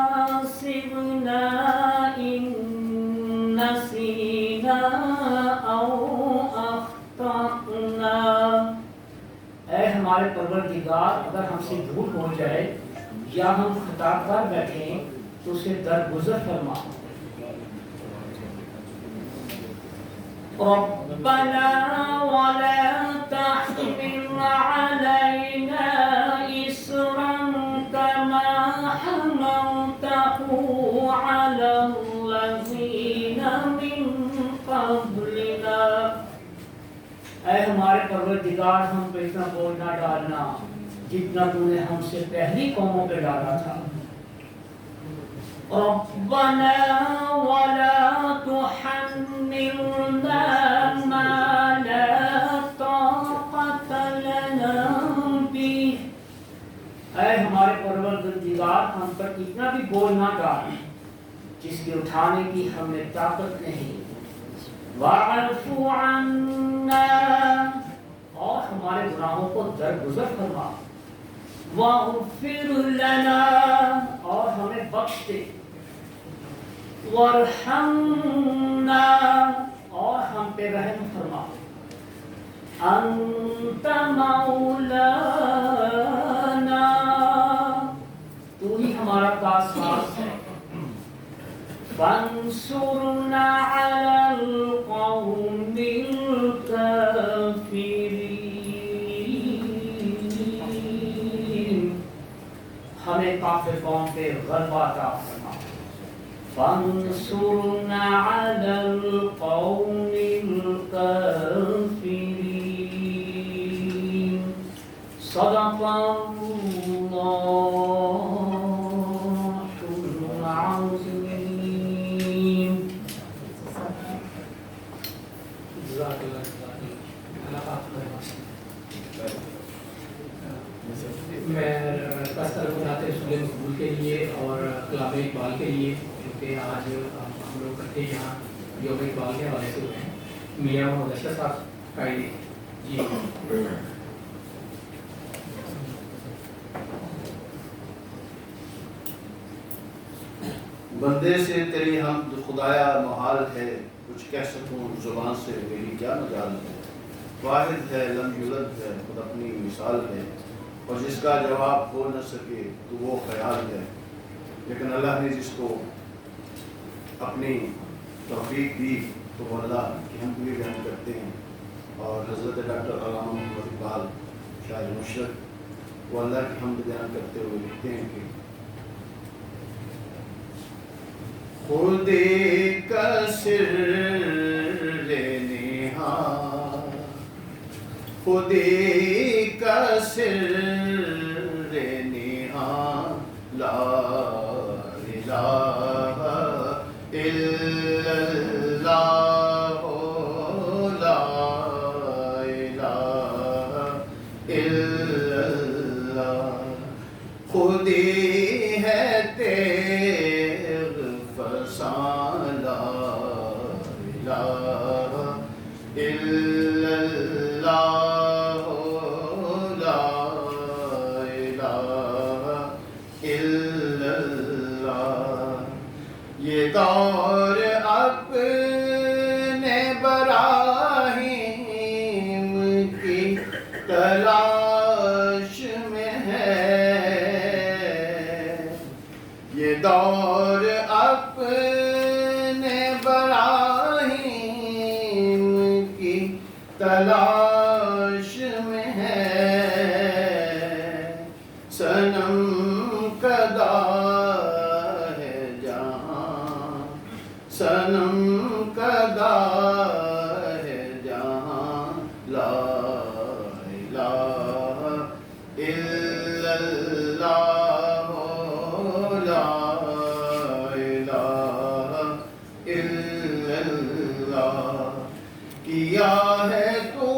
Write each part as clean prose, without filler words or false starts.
حاسبنا إن نسينا أو أخطأنا. اے ہمارے پروردگار اگر ہم سے بھول ہو جائے یا ہم خطا کر بیٹھیں تو اسے درگزر فرما. ربنا ولا تحمل علينا إصرا كما حملته على الذين من قبلنا. اے ہمارے پروردگار ہم پہ اتنا بوجھ نہ ڈالنا جتنا تو نے ہم سے پہلی قوموں پہ ڈالا تھا. ربنا ولا تحملنا ما لا طاقة لنا به. اے ہمارے پروردگار ہم پر اتنا بھی بوجھ نہ ڈال جس کے اٹھانے کی ہمیں طاقت نہیں. واعف عنا اور ہمارے گناہوں کو درگزر فرما. واغفر لنا اور ہمیں بخش دے. وارحمنا اور ہم پہ رحم فرما. انت مولانا تو ہی ہمارا کاساز ہے. فانصرنا على القوم الكافرين ہمیں کافر قوم پہ غلبہ عطا فرما. فانصرنا على القوم الكافرين. صدق الله العظيم. میں بس طرف بتاتے اسٹوڈنٹ مقبول کے لیے اور کلاب اقبال کے لیے کیونکہ آج ہم لوگ اکٹھے یہاں یوم اقبال کے حوالے سے ہوئے ہیں. میاں مدثر صاحب کا جی بندے سے تیری حمد خدایا محال ہے، کچھ کہہ سکوں زبان سے میری کیا مجال ہے. واحد ہے لم یولد ہے خود اپنی مثال ہے، اور جس کا جواب ہو نہ سکے تو وہ خیال ہے. لیکن اللہ نے جس کو اپنی توفیق دی تو وہ اللہ کی ہم بھی بیان کرتے ہیں. اور حضرت ڈاکٹر علامہ محمد اقبال شاعر مشرق وہ اللہ کی حمد بیان کرتے ہوئے لکھتے ہیں کہ خود کا سر نہاں خود کا سر نہاں لا الہ الا اللہ لا الہ الا اللہ. خود ہے تیغ فسان لا الہ الا اللہ لا الہ الا اللہ. یہ دور اپنے براہیم کی تلاش میں ہے. یہ دور اپنے براہیم کی تلاش میں ہے. صنم کدا ہے جہاں صنم کدا ہے جہاں لا الہ الا اللہ لا الہ الا اللہ. کیا ہے تو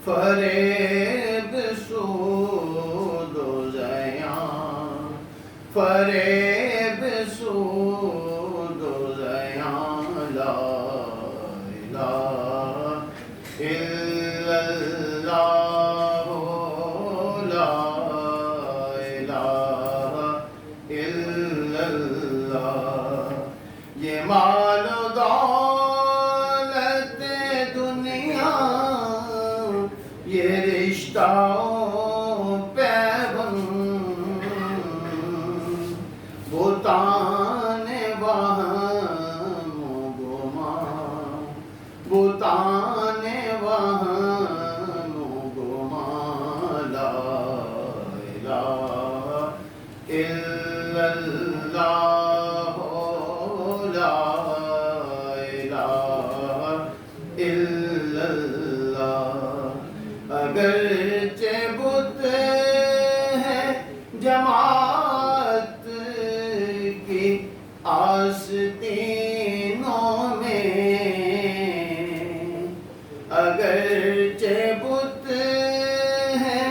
فریب سود و زیاں، فریب سود و زیاں، لا الہ الا اللہ، لا الہ الا اللہ۔ یہ مال و دولت دنیا، یہ رشتہ پیوند، بتان وہم و گمان، بتان وہم و گمان، لا الہ الا اللہ، لا الہ الا اللہ۔ اگرچہ بت ہے جماعت کی آستینوں میں، اگرچہ بت ہے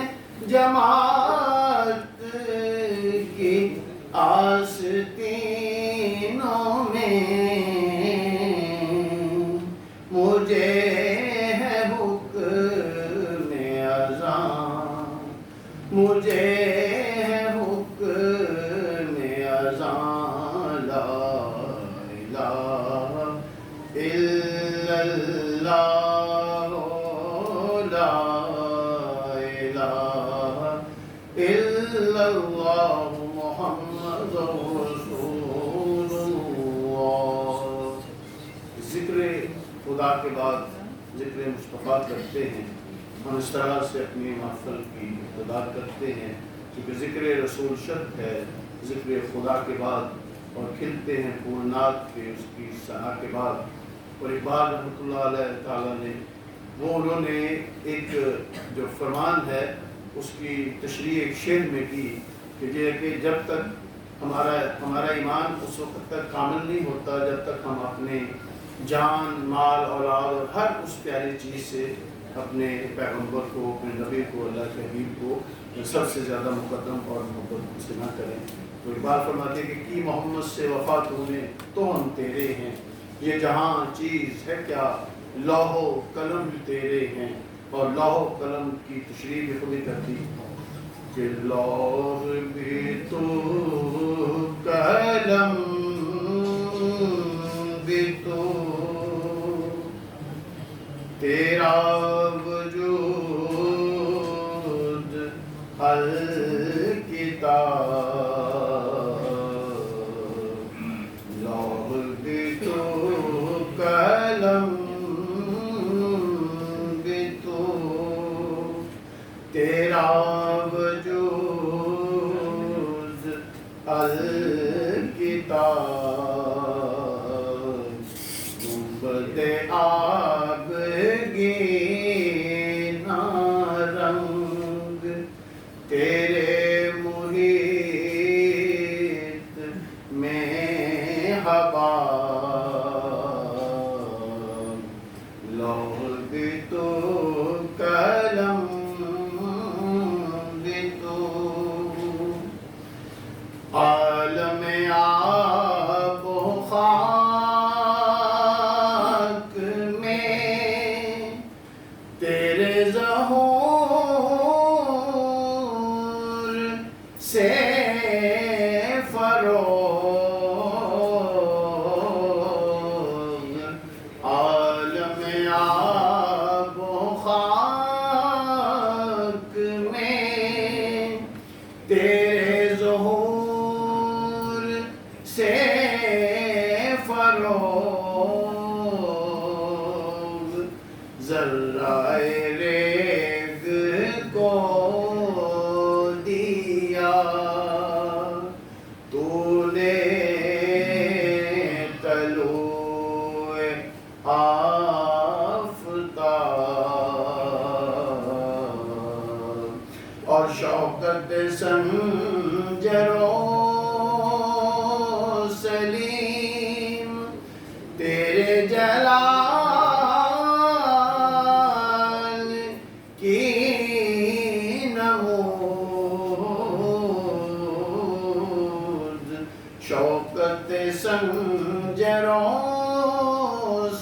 جماعت کی آستینوں میں، مجھے ہے حکم اذاں، مجھے ہے حکم اذاں، لا الہ الا اللہ، لا الہ الا اللہ، محمد رسول اللہ۔ ذکر خدا کے بعد ذکر مصطفیٰ کرتے ہیں، ہم اس طرح سے اپنی محفل کی ابتدا کرتے ہیں کیونکہ ذکر رسول شرط ہے ذکر خدا کے بعد، اور کھلتے ہیں پھول نات کے اس کی ثنا کے بعد۔ اور اقبال رحمۃ اللہ علیہ تعالیٰ نے انہوں نے ایک جو فرمان ہے اس کی تشریح ایک شعر میں کی کہ جب تک ہمارا ایمان اس وقت تک کامل نہیں ہوتا جب تک ہم اپنے جان، مال، اولاد اور ہر اس پیاری چیز سے اپنے پیغمبر کو، اپنے نبی کو، اللہ کے حبیب کو سب سے زیادہ مقدم اور محبت سے نہ کریں۔ تو اقبال فرماتے ہیں کہ کی محمد سے وفا تو نے تو ہم تیرے ہیں، یہ جہاں چیز ہے کیا لوح و قلم بھی تیرے ہیں۔ اور لوح و قلم کی تشریح بھی خود ہی کرتی کہ لوح بھی تو قلم بھی تو، تیرا وجود الکتاب، لوح بھی تو قلم بھی تو، تیرا وجود الکتاب، گنبد آب گینا رنگ تیرے محیط میں حبا، لوح بھی تو قلم بھی تو، عالم آب و خاک میں تیرے ظہور سے فروغ، عالم آب و خاک میں تیرے ظہور سے فروغ، ذرہ ریگ کو دیا تو نے طلوع آفتاب، اور شوکت سنجرو سلیم تیرے جلال کی خنجروں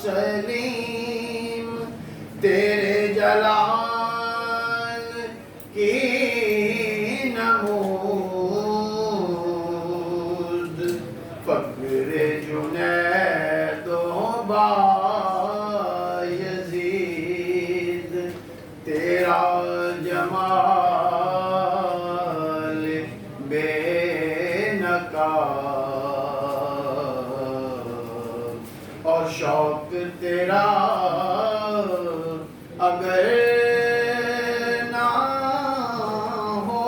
سلیم تیرے جلال کی نمود فقر جنید و بایزید تیرا جمال بے نقاب اور شوق تیرا اگر نہ ہو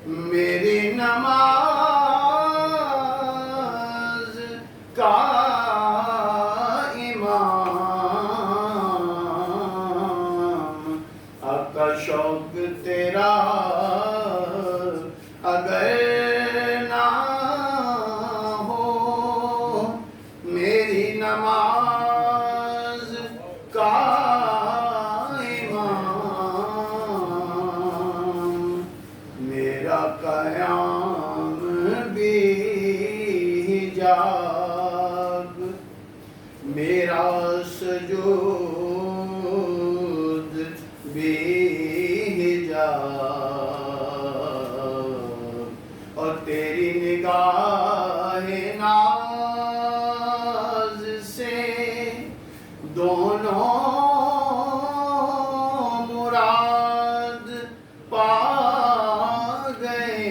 میری نماز کا امام آقا شوق تیرا اگر نہ ہو میری نماز کا امام میرا قیام بھی حجاب میرا سجود بھی حجاب اور تیری نگاہ ناز سے دونوں مراد پا گئے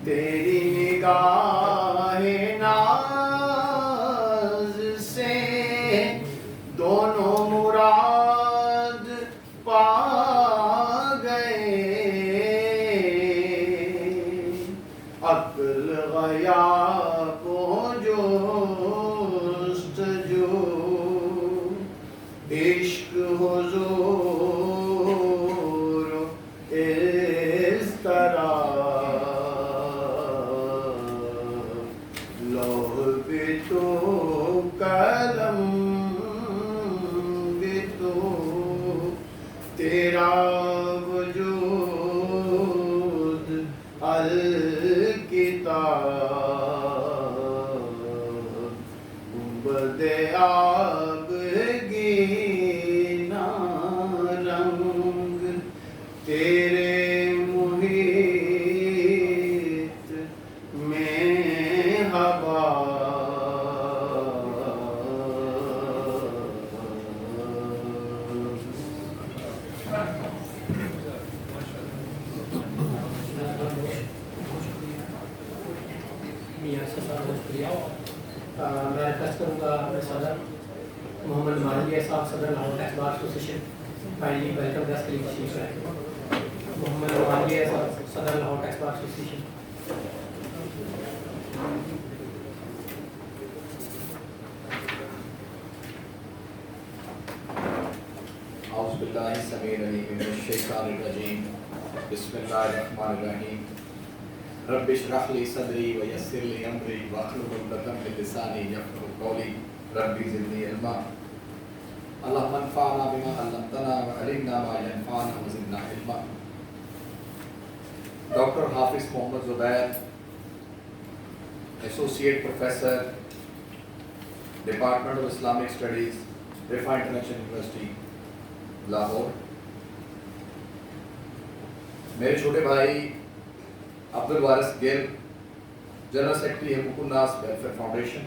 تیری نگاہ ناز سے دونوں مراد پا گئے عقل غیاب و جستجو عشق حضور اس طرح لوح بھی تو قلم بھی تو تیرا وجود الکتاب بدے آب گینا رنگ تیرے محیط میں ہوا میں ریکویسٹ کروں گا اپنے صدر محمد مالویہ صاحب صدر Lahore tax bar association finally welcome دس کے لیے تشریف لائیں محمد مالویہ صاحب صدر لاہور ٹیکس بار ایسوسیشن اعوذ باللہ السمیع العلیم من الشیطان الرجیم بسم اللہ الرحمن الرحیم رب اشرح لی صدری ویسر لی امری واحلل عقدۃ من لسانی یفقهوا قولی رب زدنی علما اللهم انفعنا بما علمتنا وعلمنا ما ينفعنا وزدنا علما. Doctor Hafiz Muhammad Zubair associate professor department of Islamic studies Riphah international university Lahore. میرے چھوٹے بھائی عبد الوارث گل جنرل سیکرٹری حقوق الناس ویلفیئر فاؤنڈیشن.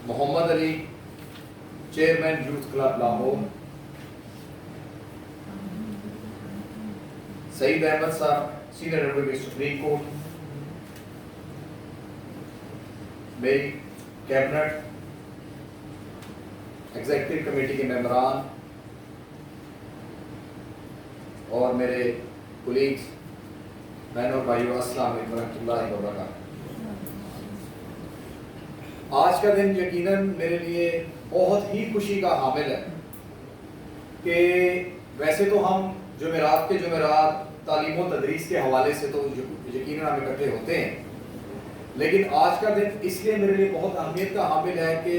محمد علی چیئرمین یوتھ کلب لاہور. سعید احمد صاحب سینئر ایڈوکیٹ سپریم کورٹ. میری کیبنٹ ایگزیکٹو کمیٹی کے ممبران اور میرے کولیگز بہنوں اور بھائیوں السلام علیکم ورحمۃ اللہ وبرکاتہ. آج کا دن یقیناً میرے لیے بہت ہی خوشی کا حامل ہے کہ ویسے تو ہم جمعرات کے جمعرات تعلیم و تدریس کے حوالے سے تو یقیناً ہم اکٹھے ہوتے ہیں، لیکن آج کا دن اس لیے میرے لیے بہت اہمیت کا حامل ہے کہ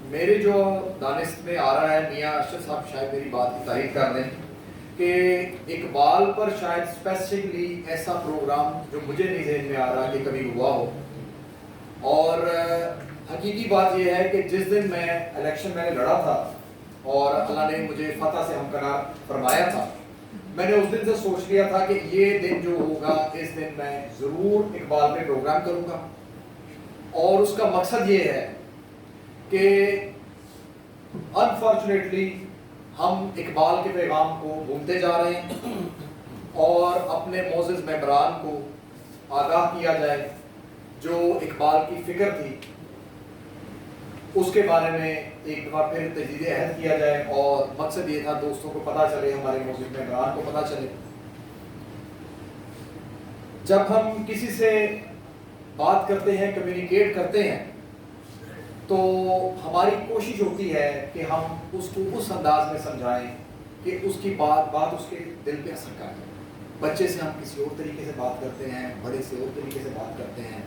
میرے جو دانست میں آ رہا ہے، میاں ارشد صاحب شاید میری بات کی تائید کر دیں کہ اقبال پر شاید اسپیسیفکلی ایسا پروگرام جو مجھے نہیں ذہن میں آ رہا کہ کبھی ہوا ہو. اور حقیقی بات یہ ہے کہ جس دن میں الیکشن میں نے لڑا تھا اور اللہ نے مجھے فتح سے ہمکنار فرمایا تھا, میں نے اس دن سے سوچ لیا تھا کہ یہ دن جو ہوگا اس دن میں ضرور اقبال پہ پروگرام کروں گا. اور اس کا مقصد یہ ہے کہ انفارچونیٹلی ہم اقبال کے پیغام کو بھولتے جا رہے ہیں اور اپنے معزز ممبران کو آگاہ کیا جائے. جو اقبال کی فکر تھی اس کے بارے میں ایک دفعہ پھر تجدید عہد کیا جائے, اور مقصد یہ تھا دوستوں کو پتہ چلے, ہمارے معزز ممبران کو پتہ چلے. جب ہم کسی سے بات کرتے ہیں, کمیونیکیٹ کرتے ہیں, تو ہماری کوشش ہوتی ہے کہ ہم اس کو اس انداز میں سمجھائیں کہ اس کی بات اس کے دل پہ اثر کرے. بچے سے ہم کسی اور طریقے سے بات کرتے ہیں, بڑے سے اور طریقے سے بات کرتے ہیں,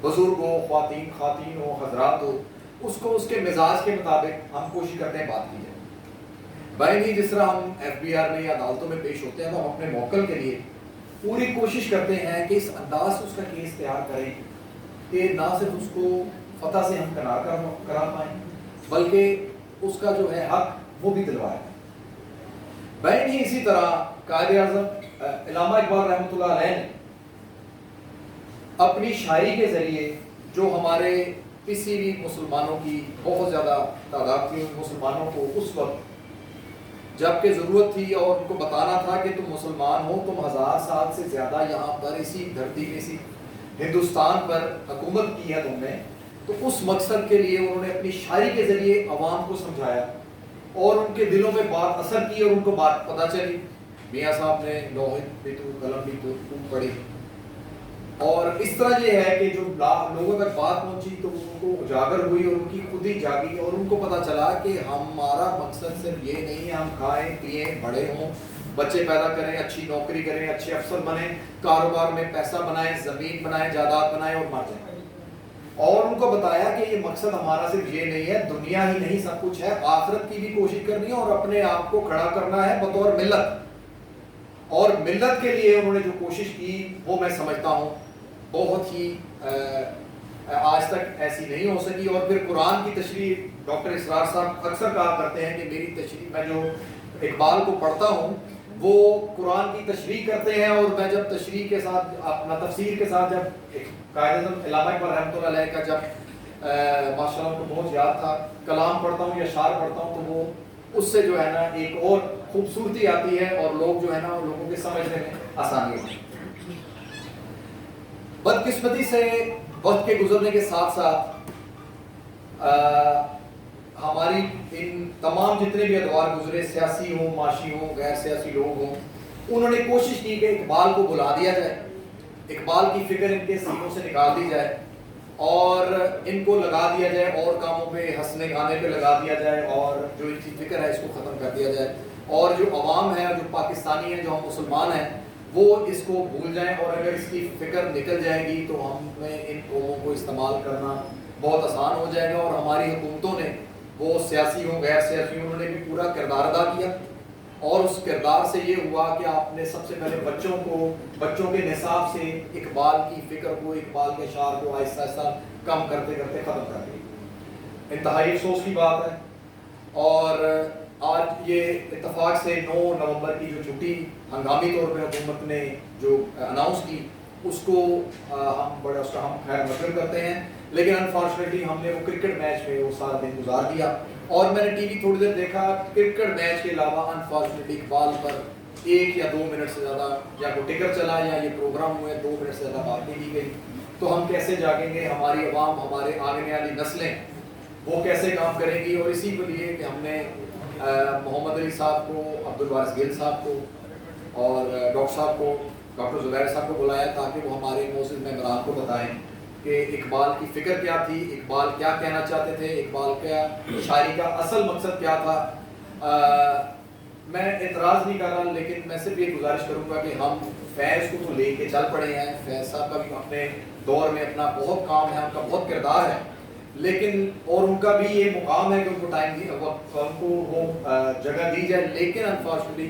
بزرگ ہو, خواتین ہو, حضرات ہو, اس کو اس کے مزاج کے مطابق ہم کوشش کرتے ہیں بات کی جائے. بھائی نہیں, جس طرح ہم FBR میں یا عدالتوں میں پیش ہوتے ہیں تو ہم اپنے موکل کے لیے پوری کوشش کرتے ہیں کہ اس انداز سے اس کا کیس تیار کریں کہ نہ صرف اس کو فتح سے ہم کرا پائیں بلکہ اس کا جو ہے حق وہ بھی دلوائیں. بھائی نہیں, اسی طرح قائد اعظم علامہ اقبال رحمۃ اللہ علیہ نے اپنی شاعری کے ذریعے جو ہمارے کسی بھی مسلمانوں کی بہت زیادہ تعداد تھی, ان مسلمانوں کو اس وقت جب کہ ضرورت تھی اور ان کو بتانا تھا کہ تم مسلمان ہو, تم 1000 سال سے زیادہ یہاں پر اسی دھرتی میں, اسی ہندوستان پر حکومت کی ہے تم نے, تو اس مقصد کے لیے انہوں نے اپنی شاعری کے ذریعے عوام کو سمجھایا اور ان کے دلوں میں بات اثر کی اور ان کو بات پتہ چلی. میاں صاحب نے لوح بھی تو قلم بھی تو پڑھی, اور اس طرح یہ ہے کہ جو لوگوں تک بات پہنچی تو ان کو اجاگر ہوئی اور ان کی خود ہی جاگی اور ان کو پتہ چلا کہ ہمارا مقصد صرف یہ نہیں ہے ہم کھائیں پیئیں, بڑے ہوں, بچے پیدا کریں, اچھی نوکری کریں, اچھے افسر بنیں, کاروبار میں پیسہ بنائیں, زمین بنائیں, جائیداد بنائیں اور مر جائیں. اور ان کو بتایا کہ یہ مقصد ہمارا صرف یہ نہیں ہے, دنیا ہی نہیں سب کچھ ہے, آخرت کی بھی کوشش کرنی ہے اور اپنے آپ کو کھڑا کرنا ہے بطور ملت. اور ملت کے لیے انہوں نے جو کوشش کی وہ میں سمجھتا ہوں بہت ہی آج تک ایسی نہیں ہو سکی. اور پھر قرآن کی تشریح, ڈاکٹر اسرار صاحب اکثر کہا کرتے ہیں کہ میری تشریح, میں جو اقبال کو پڑھتا ہوں وہ قرآن کی تشریح کرتے ہیں, اور میں جب تشریح کے ساتھ اپنا تفسیر کے ساتھ جب قائد اعظم علامہ اقبال رحمۃ اللہ علیہ کا جب ماشاء اللہ کو بہت یاد تھا کلام پڑھتا ہوں یا اشعار پڑھتا ہوں تو وہ اس سے جو ہے نا ایک اور خوبصورتی آتی ہے اور لوگ جو ہے نا لوگوں کے سمجھنے میں آسانی ہوتی ہے. بدقسمتی سے وقت کے گزرنے کے ساتھ ساتھ ہماری ان تمام جتنے بھی ادوار گزرے, سیاسی ہوں, معاشی ہوں, غیر سیاسی لوگ ہوں, انہوں نے کوشش کی کہ اقبال کو بلا دیا جائے, اقبال کی فکر ان کے سینوں سے نکال دی جائے اور ان کو لگا دیا جائے اور کاموں پہ, ہنسنے گانے پہ لگا دیا جائے, اور جو ان کی فکر ہے اس کو ختم کر دیا جائے, اور جو عوام ہے, جو پاکستانی ہیں, جو ہم مسلمان ہیں, وہ اس کو بھول جائیں. اور اگر اس کی فکر نکل جائے گی تو ہمیں ان قوموں کو استعمال کرنا بہت آسان ہو جائے گا. اور ہماری حکومتوں نے, وہ سیاسی ہوں غیر سیاسی ہوں, انہوں نے بھی پورا کردار ادا کیا, اور اس کردار سے یہ ہوا کہ آپ نے سب سے پہلے بچوں کے نصاب سے اقبال کی فکر کو, اقبال کے اشعار کو آہستہ آہستہ کم کرتے کرتے ختم کر دی. انتہائی افسوس کی بات ہے. اور آج یہ اتفاق سے 9 نومبر کی جو چھٹی ہنگامی طور پہ حکومت نے جو اناؤنس کی اس کو ہم خیر مقدم کرتے ہیں, لیکن انفارچونیٹلی ہم نے وہ کرکٹ میچ میں وہ سارا دن گزار دیا. اور میں نے ٹی وی تھوڑی دیر دیکھا, کرکٹ میچ کے علاوہ انفارچونیٹلی اقبال پر 1 یا 2 منٹ سے زیادہ یا کوئی ٹکر چلا یا یہ پروگرام ہوئے 2 منٹ سے زیادہ بات نہیں کی گئی. تو ہم کیسے جاگیں گے, ہماری عوام, ہمارے آنے والی نسلیں وہ کیسے کام کریں گی. اور اسی کے لیے کہ ہم نے محمد علی صاحب کو, عبدالوارث گل صاحب کو اور ڈاکٹر صاحب کو, ڈاکٹر زبیر صاحب کو بلایا تاکہ وہ ہمارے معزز ممبران کو بتائیں کہ اقبال کی فکر کیا تھی, اقبال کیا کہنا چاہتے تھے, اقبال کا شاعری کا اصل مقصد کیا تھا. میں اعتراض نہیں کر رہا, لیکن میں صرف یہ گزارش کروں گا کہ ہم فیض کو تو لے کے چل پڑے ہیں. فیض صاحب کا بھی اپنے دور میں اپنا بہت کام ہے, ان کا بہت کردار ہے, لیکن اور ان کا بھی یہ مقام ہے کہ ان کو ٹائم ان کو وہ جگہ دی جائے. لیکن انفارچونیٹلی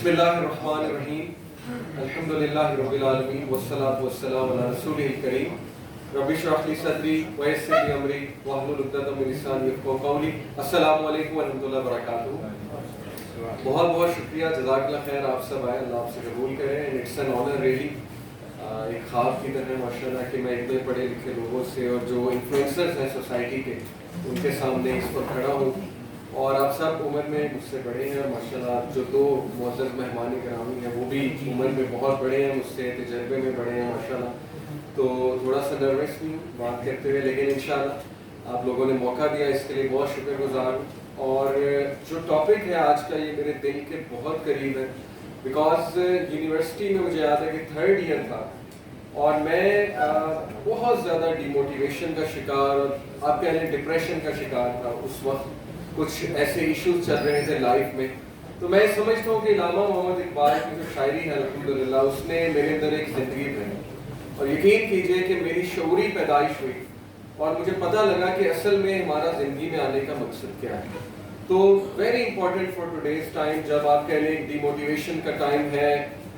بسم اللہ الرحمن الرحیم الحمدللہ رب العالمین والصلاة والسلام علی رسولہ الکریم رب اشرح لی صدری ویسر لی امری واحلل عقدۃ من لسانی یفقہوا قولی. السلام علیکم ورحمۃ اللہ وبرکاتہ. بہت بہت شکریہ, جزاک اللہ خیر, آپ سب آئے, اللہ آپ سے قبول کریں. And it's an honour really, ایک خواب کی طرح ماشاءاللہ کہ میں اتنے پڑھے لکھے لوگوں سے اور جو انفلوئنسرز ہیں سوسائٹی کے ان کے سامنے اس وقت کھڑا ہوں. اور آپ سب عمر میں مجھ سے بڑے ہیں ماشاءاللہ. جو دو معزز مہمان گرامی ہیں وہ بھی عمر میں بہت بڑے ہیں, مجھ سے تجربے میں بڑے ہیں ماشاءاللہ. تو تھوڑا سا نروس بھی ہوں بات کرتے ہوئے, لیکن انشاءاللہ آپ لوگوں نے موقع دیا, اس کے لیے بہت شکر گزار ہوں. اور جو ٹاپک ہے آج کا یہ میرے دل کے بہت قریب ہے, بیکاز یونیورسٹی میں مجھے یاد ہے کہ 3rd ایئر تھا اور میں بہت زیادہ ڈیموٹیویشن کا شکار اور آپ کہہ لیں ڈپریشن کا شکار تھا. اس وقت کچھ ایسے ایشوز چل رہے تھے لائف میں. تو میں سمجھتا ہوں کہ علامہ محمد اقبال کی جو شاعری ہے الحمدللہ اس نے میرے اندر ایک زندگی بنائی. اور یقین کیجئے کہ میری شعوری پیدائش ہوئی اور مجھے پتہ لگا کہ اصل میں ہمارا زندگی میں آنے کا مقصد کیا ہے. تو very important for today's time, جب آپ کہہ لیں ڈیموٹیویشن کا ٹائم ہے,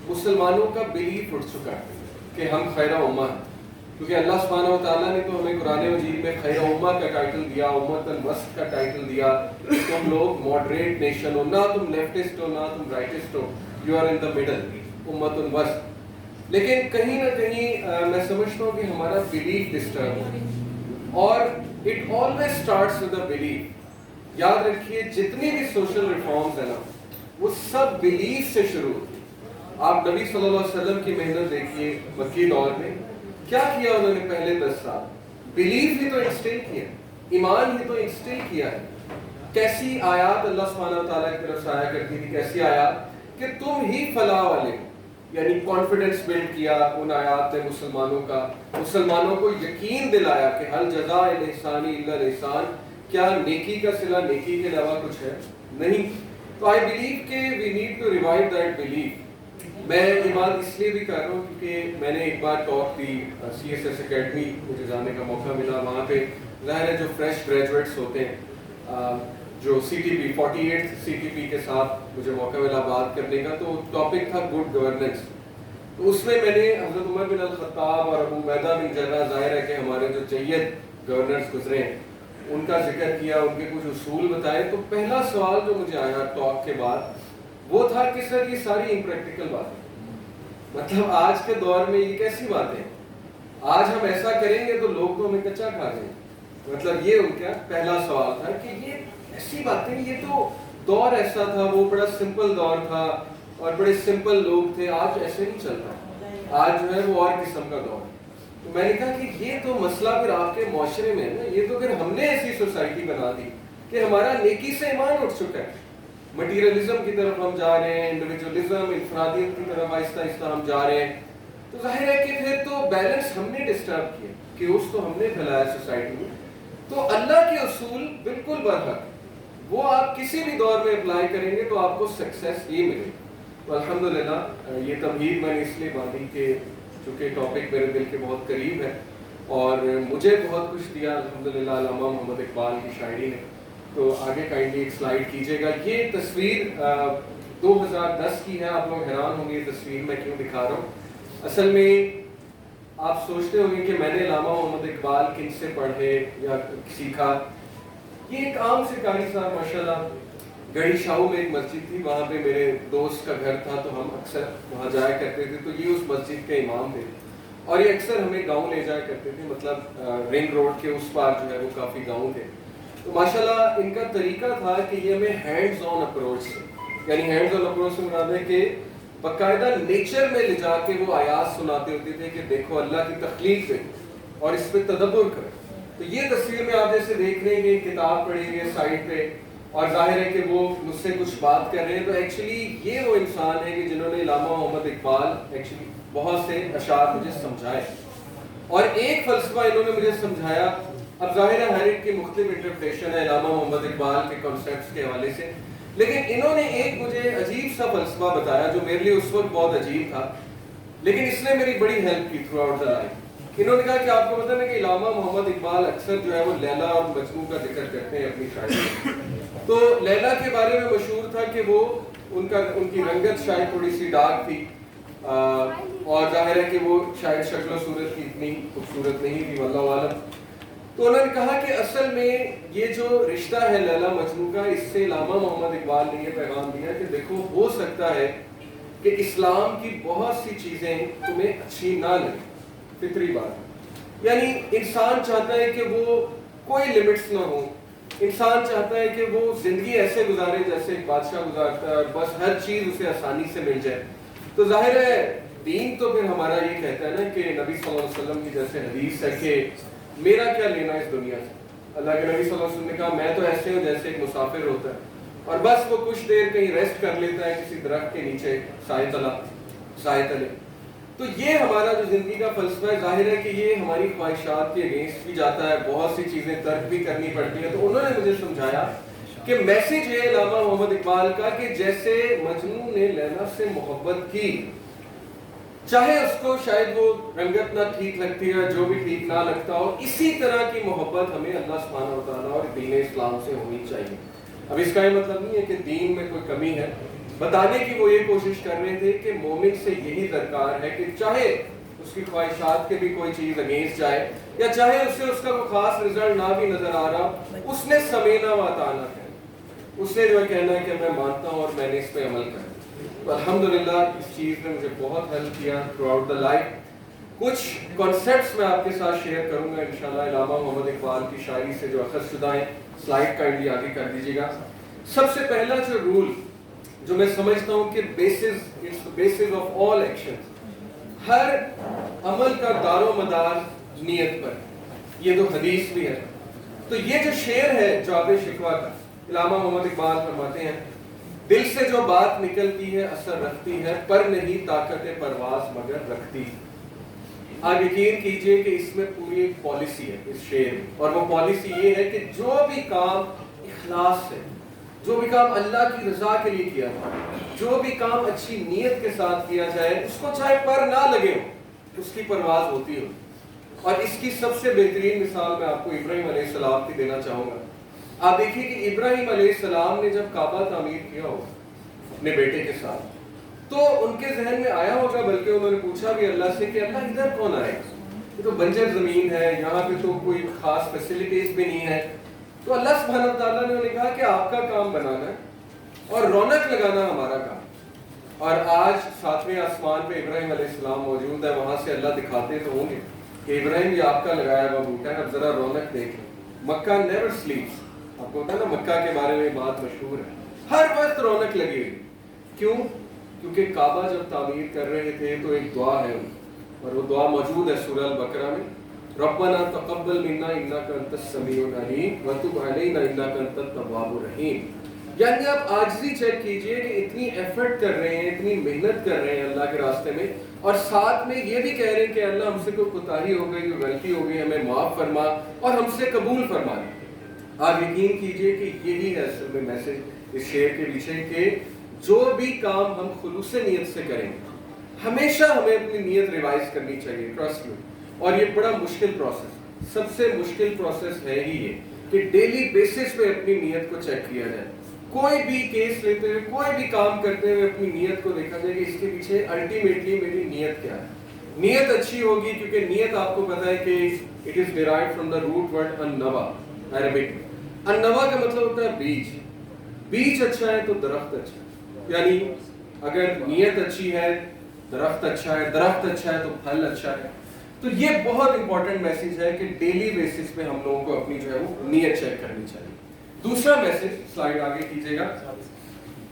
مسلمانوں کا بلیف اٹھ چکا ہے کہ ہم خیر امہ ہیں, کیونکہ اللہ سبحانہ و تعالیٰ نے تو ہمیں قرآن مجید میں خیر امہ کا ٹائٹل دیا, امت الوسط کا ٹائٹل دیا. تم لوگ ماڈریٹ نیشن ہو, نہ تم لیفٹسٹ ہو نہ تم رائٹسٹ ہو, you are in the middle, امت الوسط. لیکن کہیں نہ کہیں میں سمجھتا ہوں کہ ہمارا بلیف ڈسٹرب ہو, اور it always starts with a belief. یاد رکھیے جتنی بھی سوشل ریفارمز ہیں نا وہ سب بلیف سے شروع ہوتی. آپ نبی صلی اللہ علیہ وسلم کی محنت دیکھیے مکی دور میں, کیا کیا انہوں نے پہلے 10 سال؟ بلیف ہی تو انسٹل کیا, ایمان ہی تو انسٹل کیا ہے. کیسی آیات اللہ سبحانہ و تعالیٰ کی طرف سے آیا کرتی تھی, کیسی آیات کہ تم ہی فلاح والے ہو, یعنی کانفیڈنس بلڈ کیا ان آیات نے مسلمانوں کا, مسلمانوں کو یقین دلایا کہ حل جزاء الاحسان الا الاحسان, کیا نیکی کا صلہ نیکی کے علاوہ کچھ ہے نہیں. تو آئی بلیو کہ we need to revive that belief. میں یہ بات اس لیے بھی کر رہا ہوں کیونکہ میں نے ایک بار ٹاک دی CSS اکیڈمی, مجھے جانے کا موقع ملا. وہاں پہ ظاہر ہے جو فریش گریجویٹس ہوتے ہیں, جو CTP 48 CTP کے ساتھ مجھے موقع ملا بات کرنے کا, تو ٹاپک تھا گڈ گورننس. تو اس میں نے حضرت عمر بن الخطاب اور ابو عبیدہ بن جرح, ظاہر ہے کہ ہمارے جو جید گورنرز گزرے ہیں, ان کا ذکر کیا, ان کے کچھ اصول بتائے. تو پہلا سوال جو مجھے آیا ٹاک کے بعد وہ تھا کہ سر یہ ساری امپریکٹیکل باتیں, مطلب آج کے دور میں یہ کیسی باتیں, آج ہم ایسا کریں گے تو لوگ تو ہمیں کچا کھا جائیں گے. مطلب یہ ان کا پہلا سوال تھا کہ یہ ایسی باتیں, یہ تو دور ایسا تھا, وہ بڑا سمپل دور تھا اور بڑے سمپل لوگ تھے, آج ایسے نہیں چلتا, آج جو ہے وہ اور قسم کا دور ہے. تو میں نے کہا کہ یہ تو مسئلہ پھر آپ کے معاشرے میں ہے نا, یہ تو پھر ہم نے ایسی سوسائٹی بنا دی کہ ہمارا نیکی سے ایمان اٹھ چکا ہے, مٹیریلزم کی طرف ہم جا رہے ہیں, انڈیویجولزم انفرادیت کی طرف آہستہ آہستہ ہم جا رہے ہیں. تو ظاہر ہے کہ پھر تو بیلنس ہم نے ڈسٹرب کیا, کہ اس تو ہم نے پھیلایا سوسائٹی میں. تو اللہ کے اصول بالکل برحق, وہ آپ کسی بھی دور میں اپلائی کریں گے تو آپ کو سکسیس ہی ملے. تو الحمدللہ یہ تمہید میں نے اس لیے باندھی کہ چونکہ ٹاپک میرے دل کے بہت قریب ہے اور مجھے بہت کچھ دیا الحمدللہ علامہ محمد اقبال کی شاعری نے. تو آگے کائنڈلی ایک سلائیڈ کیجیے گا. یہ تصویر 2010 کی ہے. آپ لوگ حیران ہوں گے یہ تصویر میں کیوں دکھا رہا ہوں. اصل میں آپ سوچتے ہوں گے کہ میں نے علامہ محمد اقبال کن سے پڑھے یا سیکھا. یہ ایک عام سے قاری صاحب ماشاءاللہ, گڑھی شاہو میں ایک مسجد تھی, وہاں پہ میرے دوست کا گھر تھا, تو ہم اکثر وہاں جایا کرتے تھے. تو یہ اس مسجد کے امام تھے اور یہ اکثر ہمیں گاؤں لے جایا کرتے تھے, مطلب رنگ روڈ کے اس پار جو ہے وہ کافی گاؤں تھے. تو ماشاءاللہ ان کا طریقہ تھا کہ یہ ہمیں ہینڈز آن اپروچ سے, یعنی ہینڈز آن اپروچ سے مراد ہے کہ باقاعدہ نیچر میں لے جا کے وہ آیات سناتے ہوتے تھے کہ دیکھو اللہ کی تخلیق پہ اور اس پہ تدبر کرو. تو یہ تصویر میں آپ جیسے دیکھ رہے ہیں, کتاب پڑھیں گے سائڈ پہ, اور ظاہر ہے کہ وہ مجھ سے کچھ بات کر رہے ہیں. تو ایکچولی یہ وہ انسان ہے کہ جنہوں نے علامہ محمد اقبال ایکچولی بہت سے اشعار مجھے سمجھائے, اور ایک فلسفہ انہوں نے مجھے سمجھایا. اب ظاہر ہے ہر ایک کی مختلف انٹرپریٹیشن ہے علامہ محمد اقبال کے کانسیپٹس کے حوالے سے, لیکن انہوں نے ایک مجھے عجیب سا فلسفہ بتایا جو میرے لیے اس وقت بہت عجیب تھا, لیکن اس نے میری بڑی ہیلپ کی تھرو آؤٹ دا لائف. انہوں نے کہا کہ آپ کو پتہ ہے کہ علامہ محمد اقبال اکثر جو ہے وہ لیلا اور مجنوں کا ذکر کرتے ہیں اپنی شاعری میں. تو لیلا کے بارے میں مشہور تھا کہ وہ ان کی رنگت شاید تھوڑی سی ڈارک تھی اور ظاہر ہے کہ وہ شاید شکل و صورت کی اتنی خوبصورت نہیں تھی واللہ عالم. تو انہوں نے کہا کہ اصل میں یہ جو رشتہ ہے لیلا مجنوں کا، اس سے علامہ محمد اقبال نے یہ پیغام دیا کہ دیکھو ہو سکتا ہے کہ اسلام کی بہت سی چیزیں تمہیں اچھی نہ لگیں، فطری بات. یعنی انسان چاہتا ہے کہ وہ کوئی لمٹس نہ ہوں، انسان چاہتا ہے کہ وہ زندگی ایسے گزارے جیسے ایک بادشاہ گزارتا ہے اور بس ہر چیز اسے آسانی سے مل جائے. تو ظاہر ہے دین تو پھر ہمارا یہ کہتا ہے نا کہ نبی صلی اللہ علیہ وسلم کی جیسے حدیث ہے کہ میرا کیا لینا اس دنیا سے. اللہ کے نبی صلی اللہ علیہ وسلم نے کہا میں تو ایسے ہوں جیسے ایک مسافر ہوتا ہے اور بس وہ کچھ دیر کہیں ریسٹ کر لیتا ہے کسی درخت کے نیچے سائے تلے. تو یہ ہمارا جو زندگی کا فلسفہ ہے، ظاہر ہے کہ یہ ہماری خواہشات کے اگینسٹ بھی جاتا ہے، بہت سی چیزیں ترک بھی کرنی پڑتی ہیں. تو انہوں نے مجھے سمجھایا کہ میسج ہے علامہ محمد اقبال کا کہ جیسے مجنوں نے لیلا سے محبت کی، چاہے اس کو شاید وہ رنگت نہ ٹھیک لگتی ہے، جو بھی ٹھیک نہ لگتا ہو، اسی طرح کی محبت ہمیں اللہ سبحانہ و تعالیٰ اور دین اسلام سے ہونی چاہیے. اب اس کا یہ مطلب نہیں ہے کہ دین میں کوئی کمی ہے، بتانے کی وہ یہ کوشش کر رہے تھے کہ مومن سے یہی درکار ہے کہ چاہے اس کی خواہشات کے بھی کوئی چیز اگینسٹ جائے یا چاہے اسے اس کا کوئی خاص رزلٹ نہ بھی نظر آ رہا، اس نے سمینا و اطاعنا ہے، اس نے جو کہنا ہے کہ میں مانتا ہوں اور میں نے اس پہ عمل کرنا. الحمدللہ اس چیز نے مجھے بہت ہیلپ کیا تھرو آؤٹ دا لائف. کچھ کانسیپٹس میں آپ کے ساتھ شیئر کروں گا انشاءاللہ علامہ محمد اقبال کی شاعری سے جو اخذ شدہ ہیں. سلائڈ کائنڈلی آگے کر دیجیے گا. سب سے پہلا جو رول جو میں سمجھتا ہوں کہ بیسز آف آل ایکشن، ہر عمل کا دار و مدار نیت پر، یہ تو حدیث بھی ہے. تو یہ جو شعر ہے جواب شکوہ کا، علامہ محمد اقبال فرماتے ہیں دل سے جو بات نکلتی ہے اثر رکھتی ہے، پر نہیں طاقت پرواز مگر رکھتی. آپ یقین کیجئے کہ اس میں پوری ایک پالیسی ہے اس شعر میں، اور وہ پالیسی یہ ہے کہ جو بھی کام اخلاص سے، جو بھی کام اللہ کی رضا کے لیے کیا جائے، جو بھی کام اچھی نیت کے ساتھ کیا جائے، اس کو چاہے پر نہ لگے ہو، اس کی پرواز ہوتی ہو. اور اس کی سب سے بہترین مثال میں آپ کو ابراہیم علیہ السلام کی دینا چاہوں گا. آپ دیکھیے کہ ابراہیم علیہ السلام نے جب کعبہ تعمیر کیا ہوگا اپنے بیٹے کے ساتھ، تو ان کے ذہن میں آیا ہوگا، بلکہ انہوں نے پوچھا بھی اللہ سے کہ اللہ ادھر کون آئے گا، یہ تو بنجر زمین ہے، یہاں پہ تو کوئی خاص فیسلٹیز بھی نہیں ہے. تو اللہ سبحانہ تعالیٰ نے انہیں کہا کہ آپ کا کام بنانا ہے اور رونق لگانا ہمارا کام. اور آج ساتویں آسمان پہ ابراہیم علیہ السلام موجود ہے، وہاں سے اللہ دکھاتے تو ہوں گے کہ ابراہیم یہ آپ کا لگایا ہوا بوٹا ہے، اب ذرا رونق دیکھیں. مکہ نیور سلیپس، آپ کو پتا نا مکہ کے بارے میں بات مشہور ہے، ہر وقت رونق لگی ہوئی. کیوں؟ کیونکہ کعبہ جب تعمیر کر رہے تھے تو ایک دعا ہے اور وہ دعا موجود ہے سورہ البقرہ میں، ربنا تقبل منا انک انت السمیع العلیم وتب علینا انک انت التواب الرحیم. یعنی آپ عاجزی چیک کیجئے کہ اتنی ایفرٹ کر رہے ہیں، اتنی محنت کر رہے ہیں اللہ کے راستے میں، اور ساتھ میں یہ بھی کہہ رہے ہیں کہ اللہ ہم سے کوئی کوتاہی ہو گئی، کوئی غلطی ہو گئی، ہمیں معاف فرما اور ہم سے قبول فرما. آپ یقین کیجئے کہ یہی ہے اصل میں میسج اس شعر کے پیچھے کہ جو بھی کام ہم خلوص نیت سے کریں، ہمیشہ ہمیں اپنی نیت ریوائز کرنی چاہیے، ٹرسٹ میں. اور یہ بڑا مشکل پروسیس، سب سے مشکل پروسیس ہے ہی یہ کہ ڈیلی بیسس پہ اپنی نیت کو چیک کیا جائے. کوئی بھی کیس لیتے ہوئے، کوئی بھی کام کرتے ہوئے اپنی نیت کو دیکھا جائے کہ اس کے پیچھے الٹیمیٹلی میری نیت کیا ہے. نیت اچھی ہوگی کیونکہ نیت آپ کو پتا ہے کہ it is derived from the root word النوا، عربک میں. النوا کا مطلب ہوتا ہے بیج. بیج اچھا ہے تو درخت اچھا ہے، یعنی اگر نیت اچھی ہے درخت اچھا ہے، درخت اچھا ہے تو پھل اچھا ہے. تو یہ بہت امپورٹنٹ میسج ہے کہ ڈیلی بیسس پہ ہم لوگوں کو اپنی جو ہے وہ نیت چیک کرنی چاہیے. دوسرا میسج سلائیڈ آگے کیجیے گا.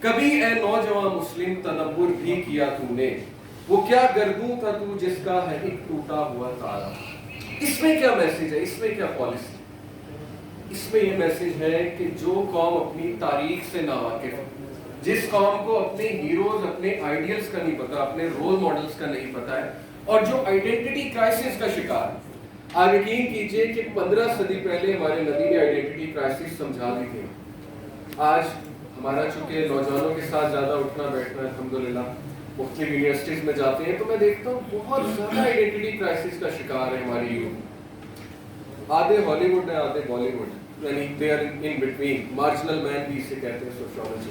کبھی اے نوجوان مسلم تدبر بھی کیا تو نے، وہ کیا گردوں تھا تو جس کا ہے ایک ٹوٹا ہوا تارا. اس میں کیا میسج ہے، اس میں کیا پالیسی؟ اس میں یہ میسج ہے کہ جو قوم اپنی تاریخ سے ناواقف ہے، جس قوم کو اپنے ہیروز، اپنے آئیڈیلز کا نہیں پتا، اپنے رول ماڈلز کا نہیں پتا ہے، اور جو آئیڈینٹی کرائسس کا شکار ہے. آپ یقین کیجئے کہ 15 صدی پہلے ہمارے نبی نے آئیڈینٹی کرائسس سمجھا دی تھی. آج ہمارا چونکہ نوجوانوں کے ساتھ زیادہ اٹھنا بیٹھنا ہے، الحمدللہ مختلف یونیورسٹیز میں جاتے ہیں تو میں دیکھتا ہوں بہت زیادہ آئیڈینٹی کرائسس کا شکار ہے ہماری یوتھ. آدھے ہالی ووڈ ہے، آدھے بالی ووڈ، یعنی they are in between, marginal man بھی اسے کہتے ہیں سوشیولوجی.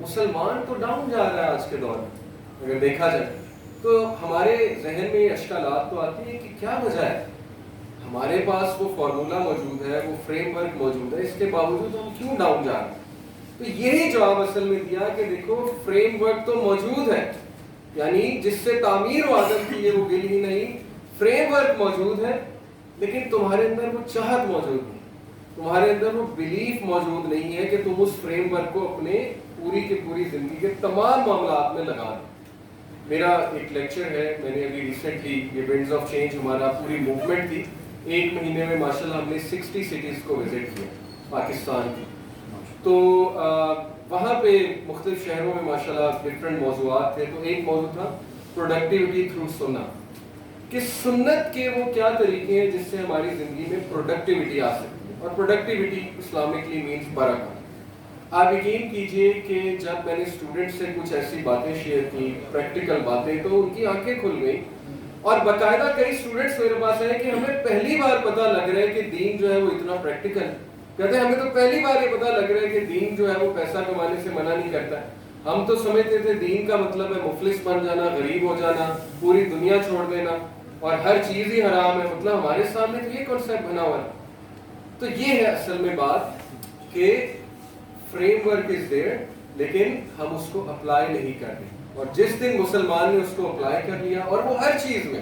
مسلمان تو ڈاؤن جا رہا ہے آج کے دور میں اگر دیکھا جائے تو ہمارے ذہن میں یہ اشکالات تو آتی ہیں کہ کیا وجہ ہے. ہمارے پاس وہ فارمولا موجود ہے, وہ فریم ورک موجود ہے, اس کے باوجود ہم کیوں ڈاؤن جا رہے ہیں. تو یہی جواب اصل میں دیا کہ دیکھو فریم ورک تو موجود ہے, یعنی جس سے تعمیر و عادت کی ہے وہ گل ہی نہیں, فریم ورک موجود ہے لیکن تمہارے اندر وہ چاہت موجود نہیں, تمہارے اندر وہ بلیف موجود نہیں ہے کہ تم اس فریم ورک کو اپنے پوری کی پوری زندگی کے تمام معاملات میں لگا دو. میرا ایک لیکچر ہے, میں نے ابھی ریسنٹلی یہ ونڈز آف چینج ہمارا پوری موومنٹ تھی, 1 مہینے میں ماشاءاللہ ہم نے 60 سٹیز کو وزٹ کیا پاکستان کی. تو وہاں پہ مختلف شہروں میں ماشاءاللہ ڈفرینٹ موضوعات تھے. تو ایک موضوع تھا پروڈکٹیوٹی تھرو سنت, کہ سنت کے وہ کیا طریقے ہیں جس سے ہماری زندگی میں پروڈکٹیوٹی آ سکتی ہے. اور پروڈکٹیوٹی اسلامکلی مینس برکت. آپ یقین کیجئے کہ جب میں نے اسٹوڈنٹ سے کچھ ایسی باتیں شیئر کی, پریکٹیکل باتیں, تو ان کی آنکھیں کھل گئیں. اور باقاعدہ کئی اسٹوڈنٹس میرے پاس ہیں کہ ہمیں پہلی بار پتہ لگ رہا ہے کہ دین جو ہے وہ اتنا پریکٹیکل ہے. کہتے ہیں ہمیں تو پہلی بار یہ پتہ لگ رہا ہے کہ دین جو ہے وہ پیسہ کمانے سے منع نہیں کرتا ہے. ہم تو سمجھتے تھے دین کا مطلب ہے مفلس بن جانا, غریب ہو جانا, پوری دنیا چھوڑ دینا اور ہر چیز ہی حرام ہے. مطلب ہمارے سامنے تو یہ کانسیپٹ بنا ہوا ہے. تو یہ ہے اصل میں بات کہ فریم ورک از دیئر لیکن ہم اس کو اپلائی نہیں کر رہے. اور جس دن مسلمان نے اس کو اپلائی کر لیا, اور وہ ہر چیز میں,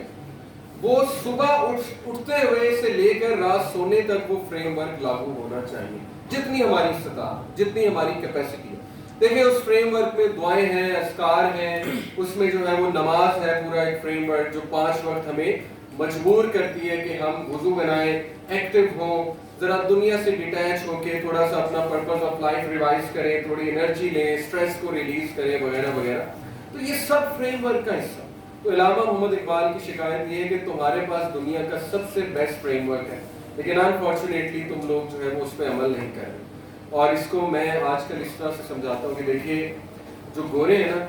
وہ صبح اٹھتے ہوئے سے لے کر رات سونے تک وہ فریم ورک لاگو ہونا چاہیے جتنی ہماری استطاعت, جتنی ہماری کیپیسٹی ہے. دیکھیں اس فریم ورک میں دعائیں ہیں, اذکار ہیں, اس میں جو ہے وہ نماز ہے, پورا ایک فریم ورک جو 5 وقت ہمیں مجبور کرتی ہے کہ ہم وضو بنائیں, ایکٹیو ہوں, ذرا دنیا سے ڈیٹیچ ہو کے تھوڑا سا اپنا پرپز آف لائف ریوائز کریں, تھوڑی انرجی لیں, اسٹریس کو ریلیز کریں وغیرہ وغیرہ. تو یہ سب فریم ورک کا حصہ. تو علامہ محمد اقبال کی شکایت یہ ہے کہ تمہارے پاس دنیا کا سب سے بیسٹ فریم ورک ہے لیکن انفارچونیٹلی تم لوگ جو ہے وہ اس پہ عمل نہیں کر رہے. اور اس کو میں آج کل اس طرح سے سمجھاتا ہوں کہ دیکھیے جو گورے ہیں نا,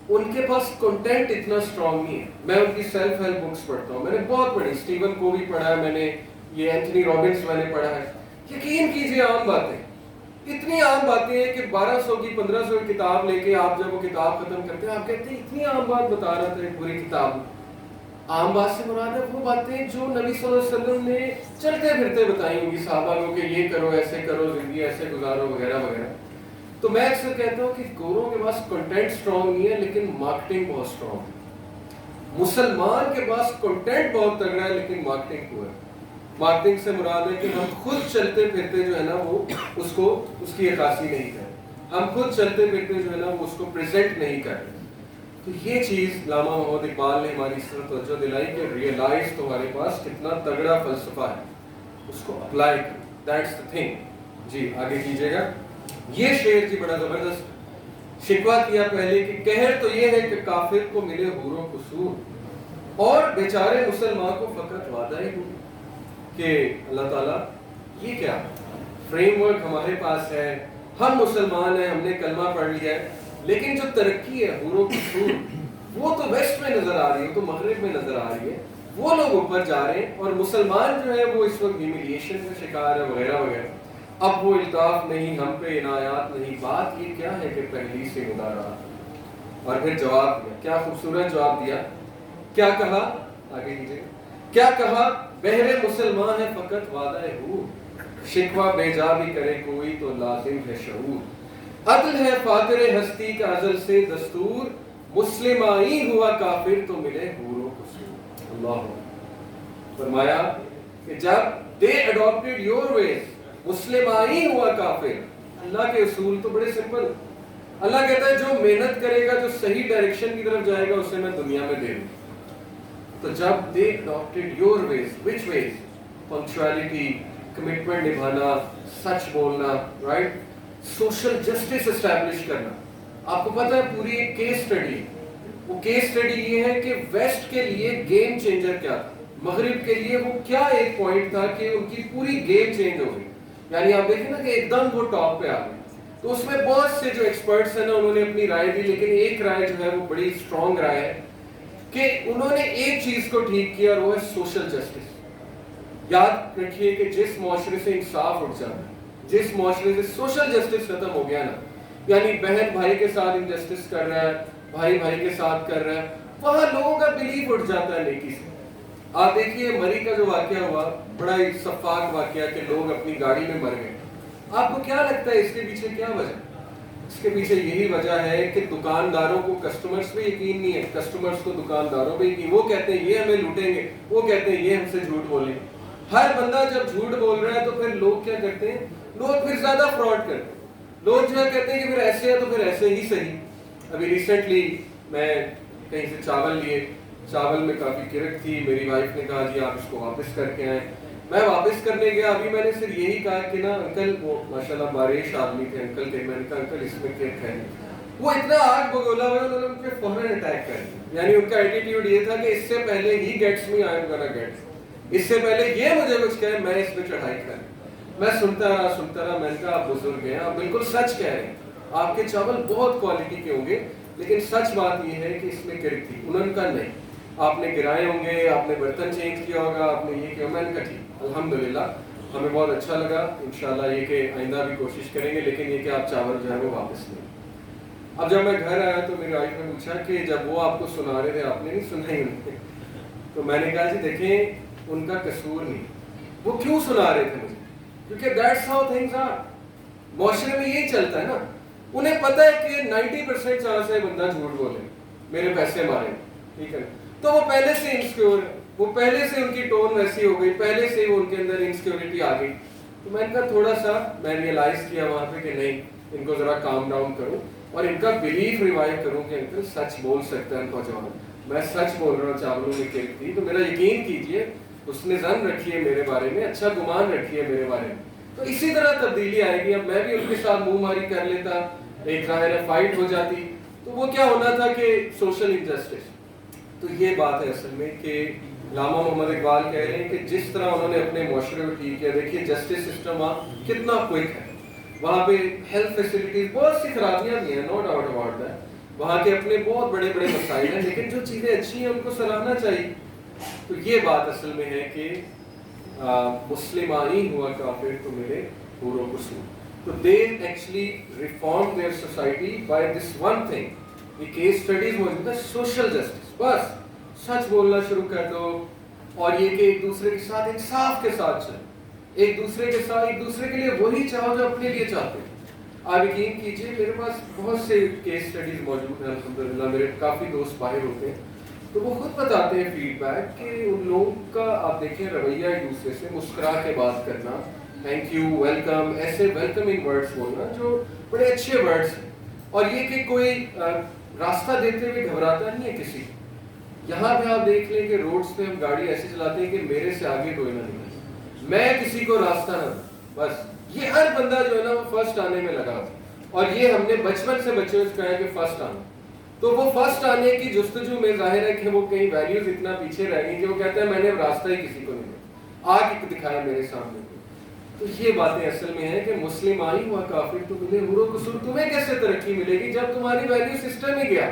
ان کے پاس کنٹینٹ اتنا اسٹرانگ نہیں ہے. میں ان کی سیلف ہیلپ بکس پڑھتا ہوں, میں نے بہت پڑھی, اسٹیون کو بھی پڑھا ہے میں نے, یہ اینتھنی رابنس میں نے پڑھا ہے. یقین کیجیے عام باتیں, اتنی عام باتیں ہیں کہ 1200 کی 1500 کی کتاب لے کے آپ جب وہ کتاب ختم کرتے ہیں آپ کہتے ہیں اتنی عام بات بتا رہا تھا پوری کتاب. عام بات سے مراد ہے وہ باتیں جو نبی صلی اللہ علیہ وسلم نے چلتے پھرتے بتائی ہوں گی صحابہ کو کہ یہ کرو, ایسے کرو, زندگی ایسے گزارو وغیرہ وغیرہ. تو میں اکثر کہتا ہوں کہ گوروں کے پاس کنٹینٹ اسٹرانگ نہیں ہے لیکن مارکیٹنگ بہت اسٹرانگ ہے. مسلمان کے پاس کنٹینٹ بہت تگڑا ہے لیکن مارکیٹنگ پور ہے. مارکیٹنگ سے مراد ہے کہ ہم خود چلتے پھرتے جو ہے نا وہ اس کی عکاسی نہیں کر رہے, ہم خود چلتے پھرتے جو ہے نا وہ اس کو پریزنٹ نہیں کر رہے. تو یہ چیز علامہ محمد اقبال نے ہماری اس طرح توجہ دلائی کہ ریئلائز تمہارے پاس کتنا تگڑا فلسفہ ہے, اس کو اپلائی کرو, دیٹس دا تھنگ. جی آگے کیجیے گا. یہ شعر جی بڑا زبردست. شکوہ کیا پہلے کہ قہر تو یہ ہے کہ کافر کو ملے حور و قصور اور بیچارے مسلمان کو فقط وعدہ ہی ہو. کہ اللہ تعالیٰ یہ کیا فریم ورک ہمارے پاس ہے, ہم مسلمان ہیں, ہم نے کلمہ پڑھ لیا ہے, لیکن جو ترقی ہے حور و قصور وہ تو ویسٹ میں نظر آ رہی ہے, تو مغرب میں نظر آ رہی ہے, وہ لوگ اوپر جا رہے ہیں اور مسلمان جو ہے وہ اس وقت ہیوملیشن کا شکار ہے وغیرہ وغیرہ. اب وہ الطاف نہیں, ہم پہ عنایات نہیں. بات یہ کیا ہے کہ پہلی سے مدارا. اور پھر جواب دیا, کیا خوبصورت جواب دیا. کیا کہا, آگے کیجیے, کیا کہا, بہرے مسلمان ہے فقط وعدہ حور, شکوہ بے جا بھی کرے کوئی تو لازم ہے شعور. عدل ہے فاطر ہستی کا ازل سے دستور, مسلمائی ہوا کافر تو ملے حور و قصور. اللہ فرمایا کہ جب they adopted your ways, مسلمائی ہوا کافر. اللہ کے اصول تو بڑے سمپل. اللہ کہتا ہے جو محنت کرے گا, جو صحیح ڈائریکشن کی طرف جائے گا, اسے میں دنیا میں دے دوں. تو جب they adopted your ways, which ways? Punctuality, commitment نبھانا, سچ بولنا, right? سوشل جسٹس اسٹیبلش کرنا. آپ کو پتا ہے پوری ایک کیس اسٹڈی, وہ کیس اسٹڈی یہ ہے کہ ویسٹ کے لیے گیم چینجر کیا تھا, مغرب کے لیے وہ کیا ایک پوائنٹ تھا کہ ان کی پوری گیم چینج ہو گئی. یعنی آپ دیکھیں نا کہ ایک دم وہ ٹاپ پہ آ گئے. تو اس میں بہت سے جو ایکسپرٹس ہیں نا انہوں نے اپنی رائے دی, لیکن ایک رائے جو ہے وہ بڑی اسٹرانگ رائے ہے کہ انہوں نے ایک چیز کو ٹھیک کیا اور وہ ہے سوشل جسٹس. یاد رکھیے کہ جس معاشرے سے انصاف اٹھ جاتا ہے, جس معاشرے سے سوشل جسٹس ختم ہو گیا نا, یعنی بہن بھائی کے ساتھ انجسٹس کر رہا ہے، بھائی بھائی کے ساتھ کر رہا ہے، وہاں لوگوں کا بلیف اٹھ جاتا ہے نیکی سے. آپ دیکھیے مری کا جو واقعہ ہوا، بڑا ہی شفاق واقعہ کہ لوگ اپنی گاڑی میں مر گئے. آپ کو کیا لگتا ہے اس کے پیچھے کیا وجہ؟ اس کے پیچھے یہی وجہ ہے کہ دکانداروں کو کسٹمرز پہ یقین نہیں ہے، کسٹمرز کو دکانداروں پہ یقین. وہ کہتے ہیں یہ ہمیں لوٹیں گے، وہ کہتے ہیں یہ ہم سے جھوٹ بولیں. ہر بندہ جب جھوٹ بول رہا ہے تو پھر لوگ کیا کرتے ہیں؟ لوگ پھر زیادہ فراڈ کرتے ہیں. لوگ جو ہے کہتے ہیں کہ پھر ایسے ہے تو پھر ایسے ہی صحیح. ابھی ریسنٹلی میں کہیں سے چاول لیے، چاول میں کافی کرک تھی. میری وائف نے کہا جی آپ اس کو واپس کر کے آئیں. میں واپس کرنے گیا، ابھی میں نے صرف یہی کہا کہ نا انکل، وہ ماشاءاللہ باریش آدمی تھے انکل کے، میں نے کہا انکل اس میں کرک ہے. وہ اتنا آگ بگولا ہوا، انہوں نے ان پہ فوراً اٹیک کر دیا. یعنی ان کا ایٹیٹیوڈ یہ تھا کہ اس سے پہلے ہی gets me I am gonna get, اس سے پہلے یہ مجھے کچھ کہے میں اس پہ چڑھائی کروں. میں سنتا رہا. میں نے کہا آپ بزرگ ہیں، آپ بالکل سچ کہہ رہے ہیں، آپ کے چاول بہت کوالٹی کے ہوں گے، لیکن سچ بات یہ ہے کہ اس میں کرک تھی. انہوں نے کہا نہیں، آپ نے گرائے ہوں گے، آپ نے برتن چینج کیا ہوگا، آپ نے یہ کیا. میں نے کہا ٹھیک، الحمدللہ ہمیں بہت اچھا لگا. انشاءاللہ یہ کہ آئندہ بھی کوشش کریں گے، لیکن یہ کہ آپ چاول جو ہے وہ واپس لیں. اب جب میں گھر آیا تو میری وائف نے پوچھا کہ جب وہ آپ کو سنا رہے تھے آپ نے نہیں سنا ہی انہیں؟ تو میں نے کہا جی دیکھیں ان کا قصور نہیں، وہ کیوں سنا رہے تھے مجھے؟ کیونکہ دیٹس ہاؤ تھنگز آر. معاشرے میں یہی چلتا ہے نا. انہیں پتہ ہے کہ 90% چانس ہے بندہ جھوٹ بولے، میرے پیسے مارے، ٹھیک ہے، تو وہ پہلے سے انسیکیور، وہ پہلے سے ان کی ٹون ویسی ہو گئی، پہلے سے وہ ان کے اندر انسیکیورٹی آ گئی. تو میں نے کہا تھوڑا سا میں ریئلائز کیا وہاں پہ کہ نہیں، ان کو ذرا کام ڈاؤن کروں اور ان کا بلیف ریوائو کروں کہ انکل سچ بول سکتا ہے نوجوان. میں سچ بول رہا ہوں، چاولوں میں کرک تھی، تو میرا یقین کیجئے، اس نے ظن رکھی ہے میرے بارے میں، اچھا گمان رکھی ہے میرے بارے میں. تو اسی طرح تبدیلی آئے گی. اب میں بھی ان کے ساتھ منہ ماری کر لیتا، ایک ظاہر ہے فائٹ ہو جاتی، تو وہ کیا ہونا تھا کہ سوشل انجسٹس. تو یہ بات ہے اصل میں کہ علامہ محمد اقبال کہہ رہے ہیں کہ جس طرح انہوں نے اپنے معاشرے کو ٹھیک کیا، دیکھیے جسٹس سسٹم وہاں کتنا کوئک ہے. وہاں پہ ہیلتھ فیسلٹیز بہت سی خرابیاں بھی ہیں، نو ڈاؤٹ اباؤٹ دیٹ. وہاں کے اپنے بہت بڑے بڑے مسائل ہیں، لیکن جو چیزیں اچھی ہیں ان کو سراہنا چاہیے. تو یہ بات اصل میں ہے کہ مسلمانی ہوا کافر تو ملے حور و قصور. تو they actually reformed their society by this one thing. یہ کیس اسٹڈیز موجود ہے، سوشل جسٹس. بس سچ بولنا شروع کر دو، اور یہ کہ ایک دوسرے کے ساتھ انصاف کے ساتھ چلیں، ایک دوسرے کے ساتھ ایک دوسرے کے لیے وہی چاہو جو اپنے لیے چاہتے ہیں. آپ یقین کیجیے میرے پاس بہت سے کیس اسٹڈیز موجود ہیں الحمدللہ. میرے کافی دوست باہر ہوتے ہیں تو وہ خود بتاتے ہیں فیڈ بیک کہ ان لوگوں کا آپ دیکھیں رویہ ایک دوسرے سے مسکرا کے بات کرنا، تھینک یو، ویلکم، ایسے ویلکمنگ ورڈز بولنا جو بڑے اچھے ورڈز ہیں. اور یہ کہ کوئی راستہ دیتے ہوئے گھبراتا نہیں ہے کسی. یہاں پہ آپ دیکھ لیں کہ روڈز پہ ہم گاڑی ایسے چلاتے ہیں کہ میرے سے آگے کوئی نہ نکلے، میں کسی کو راستہ نہ دوں. بس یہ ہر بندہ جو ہے نا وہ فرسٹ آنے میں لگا ہوتا ہے. اور یہ ہم نے بچپن سے بچوں سے کہا ہے کہ فرسٹ آنا. تو وہ فرسٹ آنے کی جستجو میں ظاہر ہے کہ وہ کئی ویلیوز اتنا پیچھے رہ گئی کہ وہ کہتے ہیں میں نے راستہ ہی کسی کو نہیں دیا، آگ دکھایا میرے سامنے. تو یہ باتیں اصل میں ہیں کہ مسلم آئی ہوا کافر تو ملے حور و قصور. تمہیں کیسے ترقی ملے گی جب تمہاری ویلیو سسٹم ہی گیا،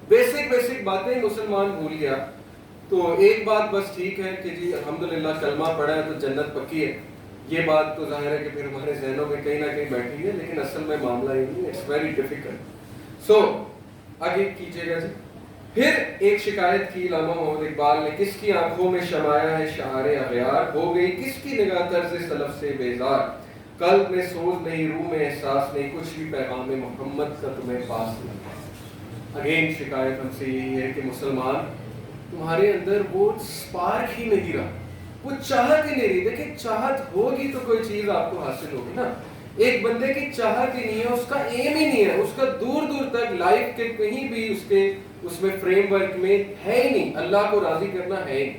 بیسک باتیں مسلمان بھول گیا. تو ایک بات بس ٹھیک ہے کہ جی الحمدللہ کلمہ پڑھا ہے تو جنت پکی ہے. یہ بات تو ظاہر ہے کہ پھر ہمارے ذہنوں میں کہیں نہ کہیں بیٹھی ہے، لیکن اصل میں معاملہ یہ نہیں، اٹس ویری ڈیفیکلٹ. سو آگے کیجیے گا جی. پھر ایک شکایت کی علامہ محمد اقبال نے، کس کی آنکھوں میں شمایا ہے شعار اغیار، ہو گئی کس کی نگاہ طرز سلف سے بیزار، قلب میں سوز نہیں، روح میں احساس نہیں، کچھ بھی پیغام محمد کا تمہیں پاس نہیں. اگین شکایت ہم سے یہی ہے کہ مسلمان تمہارے اندر وہ سپارک ہی نہیں رہا، وہ چاہت ہی نہیں رہی. دیکھیں چاہت ہوگی تو کوئی چیز آپ کو حاصل ہوگی نا. ایک بندے کی چاہت ہی نہیں ہے، اس کا ایم ہی نہیں ہے، اس کا دور دور تک لائف کے کہیں بھی اس میں فریم ورک میں ہے ہی نہیں، اللہ کو راضی کرنا ہے ہی.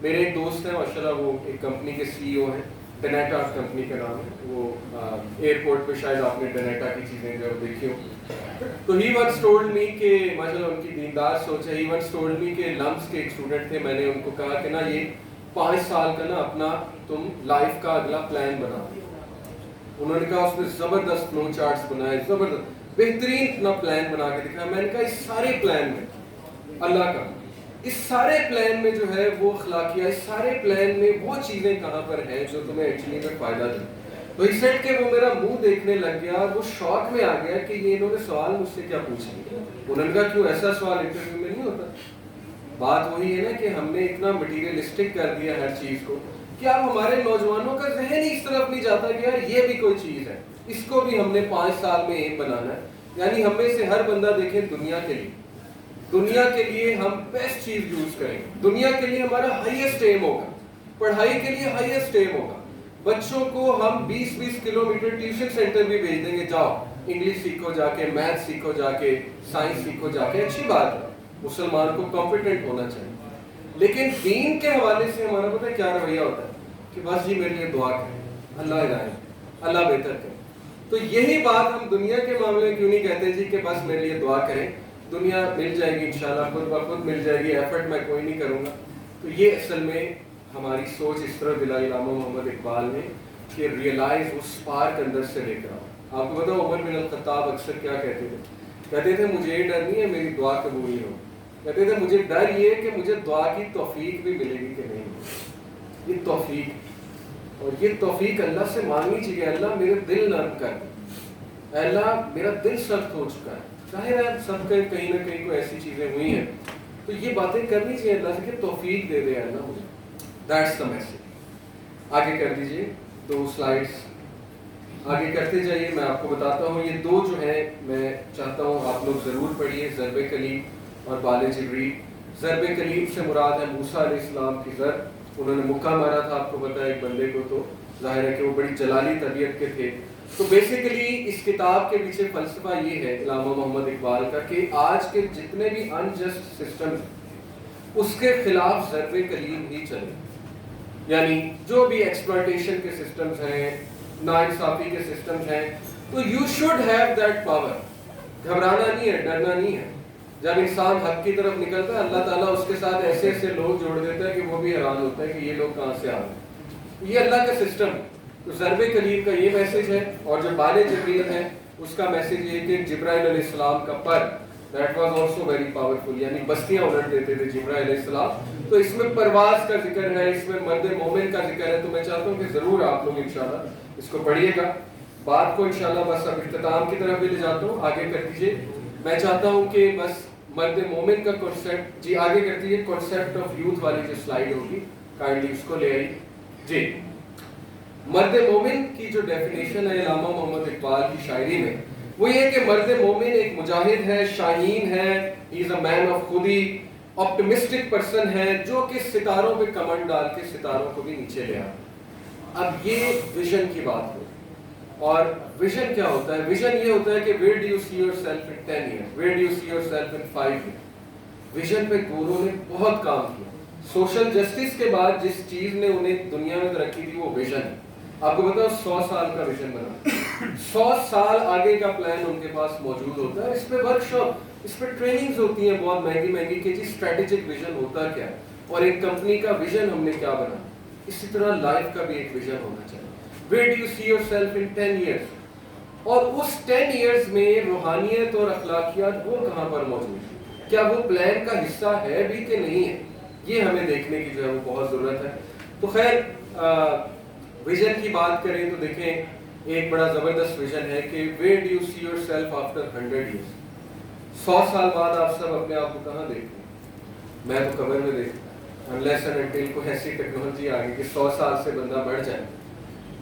میرے ایک دوست ہیں ماشاءاللہ، وہ ایک کمپنی کے سی او ہیں، ڈنیٹا کمپنی کا نام ہے. وہ ایئرپورٹ پہ شاید آپ نے ڈنیٹا کی چیزیں جو دیکھی ہو. تو ہی ونس ٹولڈ می کہ ماشاءاللہ ان کی دیندار سوچ ہے. ہی ونس ٹولڈ می کہ لمس کے ایک اسٹوڈنٹ تھے، میں نے ان کو کہا کہ نا یہ 5 سال کا نا اپنا تم لائف کا اگلا پلان بنا. انہوں نے کہا اس میں زبردست فلو چارٹس بنائے، زبردست بہترین اپنا پلان بنا کے دکھایا. میں نے کہا اس سارے پلان میں اللہ کا، اس سارے پلان میں جو ہے وہ اخلاقیات، اس سارے پلان میں وہ چیزیں کہاں پر ہیں جو تمہیں ایکچولی میں فائدہ دیں. تو he said کہ وہ میرا منہ دیکھنے لگ گیا اور وہ شوق میں آ گیا کہ یہ انہوں نے سوال مجھ سے کیا پوچھ لیا. انہوں نے کہا کیوں ایسا سوال انٹرویو میں نہیں ہوتا. بات وہی ہے نا کہ ہم نے اتنا مٹیریلسٹک کر دیا ہر چیز کو کہ اب ہمارے نوجوانوں کا ذہن ہی اس طرف نہیں جاتا کہ یار یہ بھی کوئی چیز ہے, اس کو بھی ہم نے 5 سال میں ایک بنانا ہے. یعنی ہم میں سے ہر بندہ دیکھیں دنیا کے لیے ہم بیسٹ چیز یوز کریں گے. دنیا کے لیے ہمارا ہائیسٹ ایم ہوگا, پڑھائی کے لیے ہائیسٹ ایم ہوگا. بچوں کو ہم 20-20 کلومیٹر ٹیوشن سینٹر بھی بھیج دیں گے, جاؤ انگلش سیکھو جا کے, میتھ سیکھو جا کے, سائنس سیکھو جا کے. اچھی بات ہے, مسلمان کو کمپیٹنٹ ہونا چاہیے. لیکن دین کے حوالے سے ہمارا پتہ ہے کیا رویہ ہوتا ہے کہ بس جی میرے لیے دعا کریں, اللہ ہدایت, اللہ بہتر کرے. تو یہی بات ہم دنیا کے معاملے میں کیوں نہیں کہتے جی کہ بس میرے لیے دعا کریں, دنیا مل جائے گی انشاءاللہ, خود بخود مل جائے گی, ایفرٹ میں کوئی نہیں کروں گا. تو یہ اصل میں ہماری سوچ اس طرح دلائی علامہ محمد اقبال نے کہ ریئلائز اس سپارک اندر سے لے کر آؤ. آپ کو پتا عمر بن الخطاب اکثر کیا کہتے تھے مجھے یہ ڈر نہیں ہے میری دعا قبول نہیں ہو, کہتے تھے مجھے ڈر یہ کہ مجھے دعا کی توفیق بھی ملے گی کہ نہیں. یہ توفیق, اور یہ توفیق اللہ سے مانگنی چاہیے. اللہ میرے دل نرم کر دے, اللہ میرا دل سخت ہو چکا ہے. ظاہر ہے سب کے کہیں نہ کہیں کوئی ایسی چیزیں ہوئی ہیں, تو یہ باتیں کرنی چاہیے اللہ سے کہ توفیق دے دے اللہ مجھے. That's the message. آگے کر دیجئے 2 سلائڈس, آگے کرتے جائیے. میں آپ کو بتاتا ہوں یہ 2 جو ہیں میں چاہتا ہوں آپ لوگ ضرور پڑھیے, ضرب کلیم اور بال جبریل. ضرب کلیم سے مراد ہے موسیٰ علیہ السلام کی ضرب. انہوں نے مکہ مارا تھا آپ کو پتا ہے ایک بندے کو, تو ظاہر ہے کہ وہ بڑی جلالی طبیعت کے تھے. تو بیسیکلی اس کتاب کے پیچھے فلسفہ یہ ہے علامہ محمد اقبال کا کہ آج کے جتنے بھی انجسٹ سسٹم اس کے خلاف ضرب کلیم ہی چلے. یعنی جو بھی ایکسپلائٹیشن کے سسٹمز ہیں, ناانصافی کے سسٹمز ہیں, تو you should have that power. گھبرانا نہیں ہے, ڈرنا نہیں ہے. جب انسان حق کی طرف نکلتا ہے اللہ تعالیٰ اس کے ساتھ ایسے ایسے لوگ جوڑ دیتا ہے کہ وہ بھی حیران ہوتا ہے کہ یہ لوگ کہاں سے آ رہے ہیں. یہ اللہ کا سسٹم ہے. تو ضرب کلیم کا یہ میسج ہے, اور جو بال جبریل ہے اس کا میسج یہ کہ جبرائیل علیہ السلام کا پر that was also very powerful, یعنی بستیاں الٹ دیتے تھے جبرائیل علیہ السلام. تو اس میں پرواز کا ذکر ہے, اس میں مرد مومن کا ذکر ہے. تو میں چاہتا ہوں کہ ضرور آپ لوگ انشاءاللہ اس کو پڑھیے گا. بات کو انشاءاللہ بس اب اختتام کی طرف بھی لے جاتا ہوں, آگے کر دیجیے. میں چاہتا ہوں کہ بس مرد مومن کا کنسیپٹ, جی آگے کر دیجیے. کنسیپٹ آف یوتھ والی جو سلائیڈ ہوگی کائنڈلی اس کو لے آئی جی. مرد مومن کی جو ڈیفینیشن ہے علامہ محمد اقبال کی شاعری میں وہ یہ کہ مرد مومن ایک مجاہد ہے, شاہین ہے, ہی از اے مین آف خودی, آپٹمسٹک پرسن ہے جو کہ ستاروں پہ کمنڈ ڈال کے ستاروں کو بھی نیچے لے آئے. اب یہ ویژن کی بات ہو, اور ویژن کیا ہوتا ہے؟ ویژن یہ ہوتا ہے کہ where do you see yourself in 10 years, where do you see yourself in 5 years. Vision پہ گوروں نے بہت کام کیا. سوشل جسٹس کے بعد جس چیز نے انہیں دنیا میں ترقی دی وہ ویژن ہے. آپ کو بتاؤ 100 سال کا ویژن بنا, 100 سال آگے کا پلان ان کے پاس موجود ہوتا ہے. اس پہ ورک شاپ, اس پہ ٹریننگز ہوتی ہیں بہت مہنگی مہنگی کہ جی اسٹریٹجک ویژن ہوتا کیا ہے, اور ایک کمپنی کا ویژن ہم نے کیا بنا. اسی طرح لائف کا بھی ایک ویژن ہونا چاہیے. Where do you see yourself in 10 years? اور اس 10 years میں روحانیت اور اخلاقیات وہ کہاں پر موجود ہے؟ کیا وہ پلان کا حصہ ہے بھی کہ نہیں ہے؟ یہ ہمیں دیکھنے کی جو ہے وہ بہت ضرورت ہے. تو خیر ویژن کی بات کریں تو دیکھیں ایک بڑا زبردست ویژن ہے کہ where do you see yourself after 100 years. 100 سال بعد آپ سب اپنے آپ کو کہاں دیکھتے ہیں؟ میں تو قبر میں دیکھتا ہوں, unless and until کوئی ایسی ٹیکنالوجی آ گئی کہ 100 سال سے بندہ بڑھ جائے.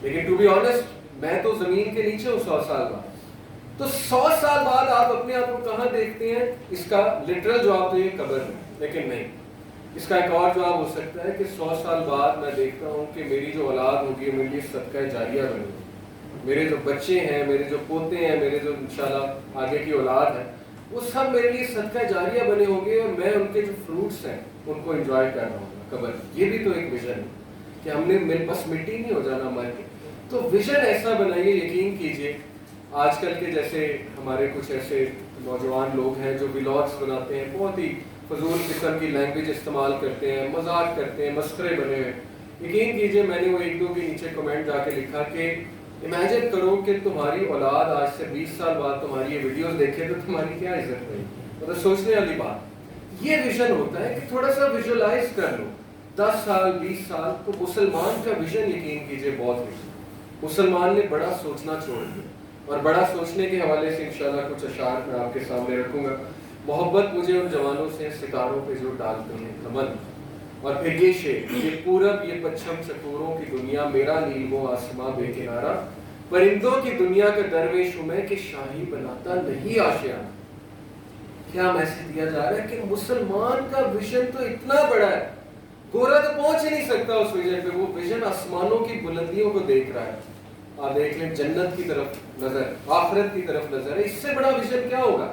لیکن ٹو بی آنیسٹ میں تو زمین کے نیچے ہوں 100 سال بعد. تو 100 سال بعد آپ اپنے آپ کو کہاں دیکھتے ہیں؟ اس کا لٹرل جواب تو یہ قبر میں, لیکن نہیں. اس کا ایک اور جواب ہو سکتا ہے کہ 100 سال بعد میں دیکھتا ہوں کہ میری جو اولاد ہوگی میرے لیے صدقہ جاریہ بنے گی. میرے جو بچے ہیں, میرے جو پوتے ہیں, میرے جو انشاءاللہ آگے کی اولاد ہے, وہ سب میرے لیے صدقہ جاریہ بنے ہوں گے, اور میں ان کے جو فروٹس ہیں ان کو انجوائے کر رہا ہوں قبر. یہ بھی تو ایک ویژن ہے کہ ہم نے بس مٹی نہیں ہو جانا مر کے. تو ویژن ایسا بنائیے, یقین کیجئے آج کل کے جیسے ہمارے کچھ ایسے نوجوان لوگ ہیں جو ولاگس بناتے ہیں, بہت ہی فضول قسم کی لینگویج استعمال کرتے ہیں, مذاق کرتے ہیں, مسخرے بنے ہوئے. یقین کیجئے میں نے وہ 1-2 کے نیچے کمنٹ جا کے لکھا کہ امیجن کرو کہ تمہاری اولاد آج سے 20 سال بعد تمہاری یہ ویڈیوز دیکھے تو تمہاری کیا عزت رہے. مطلب سوچنے والی بات. یہ ویژن ہوتا ہے کہ تھوڑا سا ویژولائز کر لو 10 سال 20 سال. تو مسلمان کا ویژن یقین کیجئے بہت ویژن. مسلمان نے بڑا سوچنا چھوڑ دیا. اور بڑا سوچنے کے حوالے سے انشاءاللہ کچھ اشعار میں آپ کے سامنے رکھوں گا. محبت مجھے ان جوانوں سے ستاروں پہ جو ڈالتے ہیں کمن. اور پھر یہ شعر, یہ پورب یہ پچھم چکوروں کی دنیا, میرا نیل و آسماں بے کنارہ, پرندوں کی دنیا کا درویش ہوں میں کہ شاہی بناتا نہیں آشیانہ. کیا میسج دیا جا رہا ہے کہ مسلمان کا ویژن تو اتنا بڑا ہے, گورا تو پہنچ ہی نہیں سکتا اس ویژن پہ. وہ ویژن آسمانوں کی بلندیوں کو دیکھ رہا ہے. آپ دیکھ لیں, جنت کی طرف نظر, آخرت کی طرف نظر ہے. اس سے بڑا ویژن کیا ہوگا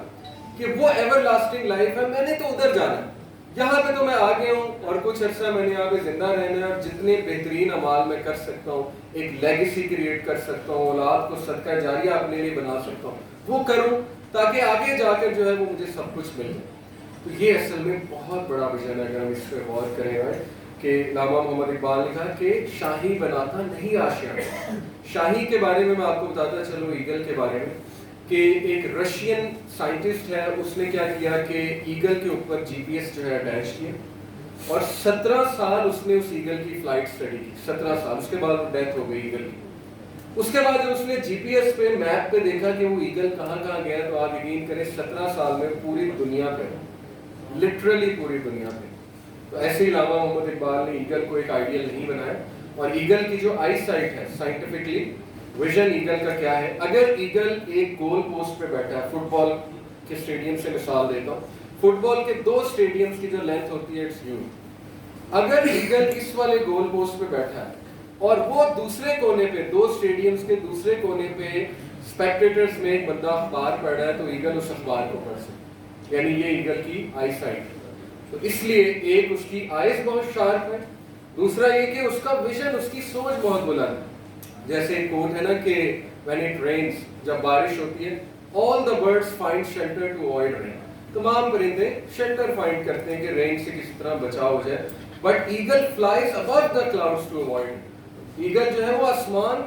کہ وہ ایور لاسٹنگ لائف ہے. میں نے تو ادھر جانا ہے, یہاں پہ تو میں آگے ہوں اور کچھ عرصہ میں نے یہاں پہ زندہ رہنا ہے, اور جتنے بہترین اعمال میں کر سکتا ہوں, ایک لیگیسی کریٹ کر سکتا ہوں, اولاد کو صدقہ جاریہ اپنے لیے بنا سکتا ہوں, وہ کروں تاکہ آگے جا کر جو ہے وہ مجھے سب کچھ مل جائے. تو یہ اصل میں بہت بڑا ویژن ہے. اگر ہم اس پہ غور کریں کہ علامہ محمد اقبال نے کہا کہ شاہی بناتا نہیں آشیانہ. شاہی کے بارے میں آپ کو بتاتا چلو, ایگل کے بارے میں, کہ ایک رشین سائنٹسٹ ہے, اس نے کیا کیا کہ ایگل کے اوپر جی پی ایس جو ہے اٹیچ کیا, اور 17 سال اس نے اس ایگل کی فلائٹ اسٹڈی کی. 17 سال, اس کے بعد ڈیتھ ہو گئی ایگل کی. اس کے بعد جب اس نے جی پی ایس پہ میپ پہ دیکھا کہ وہ ایگل کہاں کہاں گیا, تو آپ یقین کریں 17 سال میں پوری دنیا پہ, لٹرلی پوری دنیا پہ. تو ایسے ہی علامہ محمد اقبال نے ایگل کو ایک آئیڈیل نہیں بنایا. اور ایگل کی جو آئی سائٹ ہے سائنٹیفکلی, ویژن ایگل کا کیا ہے, اگر ایگل ایک گول پوسٹ پہ بیٹھا ہے, فٹ بال کے اسٹیڈیم سے مثال دیتا ہوں, فٹ بال کے 2 اسٹیڈیمز کی جو لینتھ ہوتی ہے اٹس ہیوج. اگر ایگل اس والے گول پوسٹ پہ بیٹھا ہے اور وہ دوسرے کونے پہ, 2 اسٹیڈیمز کے دوسرے کونے پہ اسپیکٹیٹرز میں ایک بندہ اخبار پڑھ رہا ہے, تو ایگل اس اخبار کو پڑھ سکتا. یعنی یہ ایگل کی آئی سائٹ ہے. تو اس لیے ایک اس کی آئیز بہت شارپ ہے, دوسرا یہ کہ اس کا ویژن, اس کی سوچ بہت بلند ہے. جیسے ایک کوٹ ہے نا کہ when it rains, جب بارش ہوتی ہے, all the birds find shelter to avoid rain. تمام پرندے شیلٹر فائنڈ کرتے ہیں کہ رین سے کسی طرح بچاؤ ہو جائے. But eagle flies above the clouds to avoid. Eagle جو ہے وہ آسمان,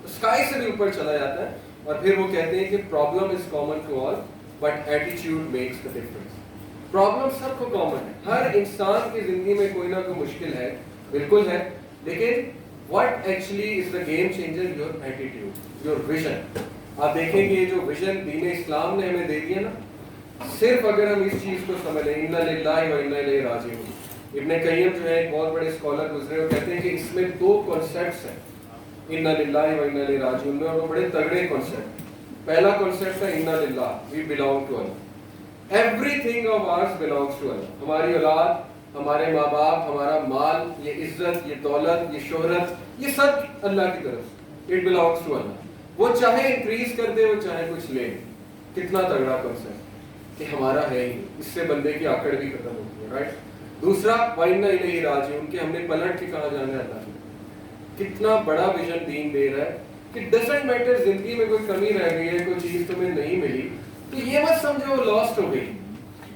اسکائی سے بھی اوپر چلا جاتا ہے. اور پھر وہ کہتے ہیں کہ problem is common to all, but attitude makes the difference. Problem سب کو کامن ہے, ہر انسان کی زندگی میں کوئی نہ کوئی مشکل ہے, بالکل ہے, لیکن what actually is the game changer? Your attitude, your vision. آپ دیکھیں گے یہ جو ویژن دین اسلام نے ہمیں دے دیا نا, صرف اگر ہم اس چیز کو سمجھ لیں, اِنَّا لِلَّهِ وَإِنَّا إِلَيْهِ رَاجِعُونَ. ابن قیم جو ہے ایک بہت بڑے اسکالر گزرے, وہ کہتے ہیں کہ اس میں 2 کانسیپٹس ہیں, اِنَّا لِلَّهِ وَإِنَّا إِلَيْهِ رَاجِعُونَ میں, اور وہ بڑے تگڑے کانسیپٹ. پہلا کانسیپٹ ہے اِنَّا لِلَّهِ, we belong to Allah. Everything of ours belongs to Allah. ہماری اولاد, ہمارے ماں باپ, ہمارا مال, یہ عزت, یہ دولت, یہ شہرت, یہ سب اللہ کی طرف سے. It belongs to Allah. وہ چاہے انکریز کر دے, وہ چاہے کچھ لے. کتنا تگڑا کنسپٹ کہ ہمارا ہے ہی, اس سے بندے کی آکڑ بھی ختم ہوتی ہے, رائٹ. دوسرا وَإِنَّا إِلَيْهِ رَاجِعُونَ, کہ ہم نے پلٹ کے کہاں جانا ہے اللہ کی. کتنا بڑا ویژن دین دے رہا ہے کہ ڈزنٹ میٹر زندگی میں کوئی کمی رہ گئی ہے, کوئی چیز تمہیں نہیں ملی, تو یہ مت سمجھو وہ لاسٹ ہو گئی.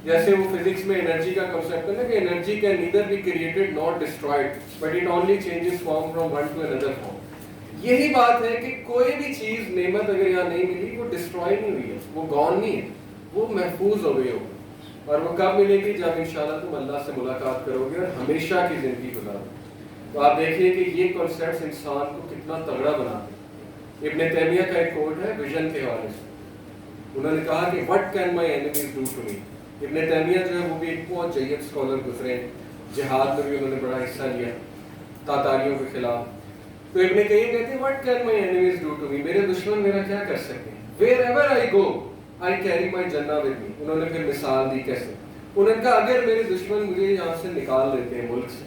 جیسے وہ فزکس میں انرجی کا کنسیپٹ ہے نا کہ energy can neither be created not destroyed, but it only changes form from one to another form. یہی بات ہے کہ کوئی بھی چیز, نعمت اگر یہاں نہیں ملی, وہ ڈسٹرائے نہیں ہوئی ہے, وہ گون نہیں ہے, وہ محفوظ ہو گئی ہوگی. اور وہ کب ملے گی؟ جب انشاءاللہ تم اللہ سے ملاقات کرو گے اور ہمیشہ کی زندگی گزارو. تو آپ دیکھیے کہ یہ کنسیپٹس انسان کو کتنا تگڑا بناتے ہیں. ابن تیمیہ کا ایک کوٹ ہے ویژن کے حوالے سے, انہوں نے کہا کہ what can my enemies do to me. ابن تیمیہ جو ہے وہ بھی ایک بہت جید اسکالر گزرے ہیں, جہاد میں بھی انہوں نے بڑا حصہ لیا تاتاریوں کے خلاف. تو ابن قیم کہتے ہیں what can my enemies do to me, میرے دشمن میرا کیا کر سکتے ہیں. wherever I go I carry my jannah with me. انہوں نے پھر مثال دی کیسے, انہوں نے کہا اگر میرے دشمن مجھے یہاں سے نکال دیتے ہیں ملک سے,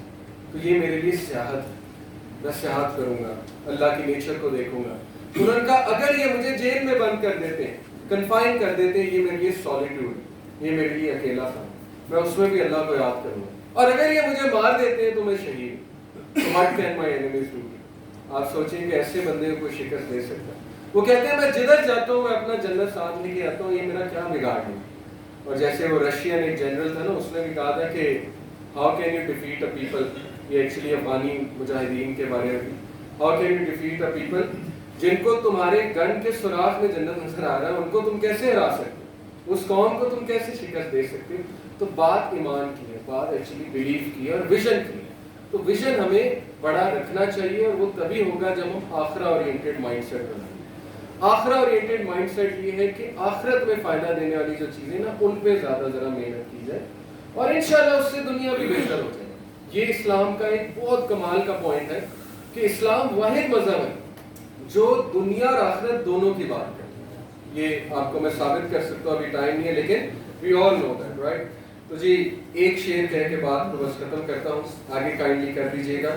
تو یہ میرے لیے سیاحت ہے, میں سیاحت کروں گا, اللہ کی نیچر کو دیکھوں گا. انہوں نے کہا اگر یہ مجھے جیل میں بند کر دیتے ہیں, کنفائن کر دیتے ہیں, یہ میرے لیے سالیٹیوڈ, یہ میرے لیے اکیلا تھا, میں اس میں بھی اللہ کو یاد کروں گا. اور اگر یہ مجھے مار دیتے ہیں تو میں شہید. what can my enemies do? آپ سوچیں کہ ایسے بندے کو کوئی شکست دے سکتا ہے. وہ کہتے ہیں میں جدھر جاتا ہوں میں اپنا جنت ساتھ لے کے آتا ہوں, یہ میرا کیا بگاڑ ہے. اور جیسے وہ رشین ایک جنرل تھا نا, اس نے بھی کہا تھا کہ how can you defeat a people, یہ ایکچولی افغانی مجاہدین کے بارے میں, how can you defeat a people جن کو تمہارے گن کے سوراخ میں جنت نظر آ رہا ہے, ان کو تم کیسے ہرا سکتے, اس قوم کو تم کیسے شکست دے سکتے. تو بات ایمان کی ہے, بات ایکچولی بلیف کی ہے اور ویژن کی ہے. تو ویژن ہمیں بڑا رکھنا چاہیے اور وہ تبھی ہوگا جب ہم آخرہ اورینٹڈ مائنڈ سیٹ بنائیں. آخرہ اورینٹڈ مائنڈ سیٹ یہ ہے کہ آخرت میں فائدہ دینے والی جو چیزیں نا ان پہ زیادہ ذرا محنت کی جائے اور انشاءاللہ اس سے دنیا بھی بہتر ہو جائے. یہ اسلام کا ایک بہت کمال کا پوائنٹ ہے کہ اسلام واحد مذہب ہے جو دنیا اور آخرت دونوں کی بات کرتا ہے. یہ آپ کو میں ثابت کر سکتا ہوں, ابھی ٹائم نہیں ہے لیکن وی آل نو دیٹ رائٹ. تو جی ایک شعر کہہ کے بات کو بس ختم کرتا ہوں, آگے کائنڈلی کر دیجیے گا,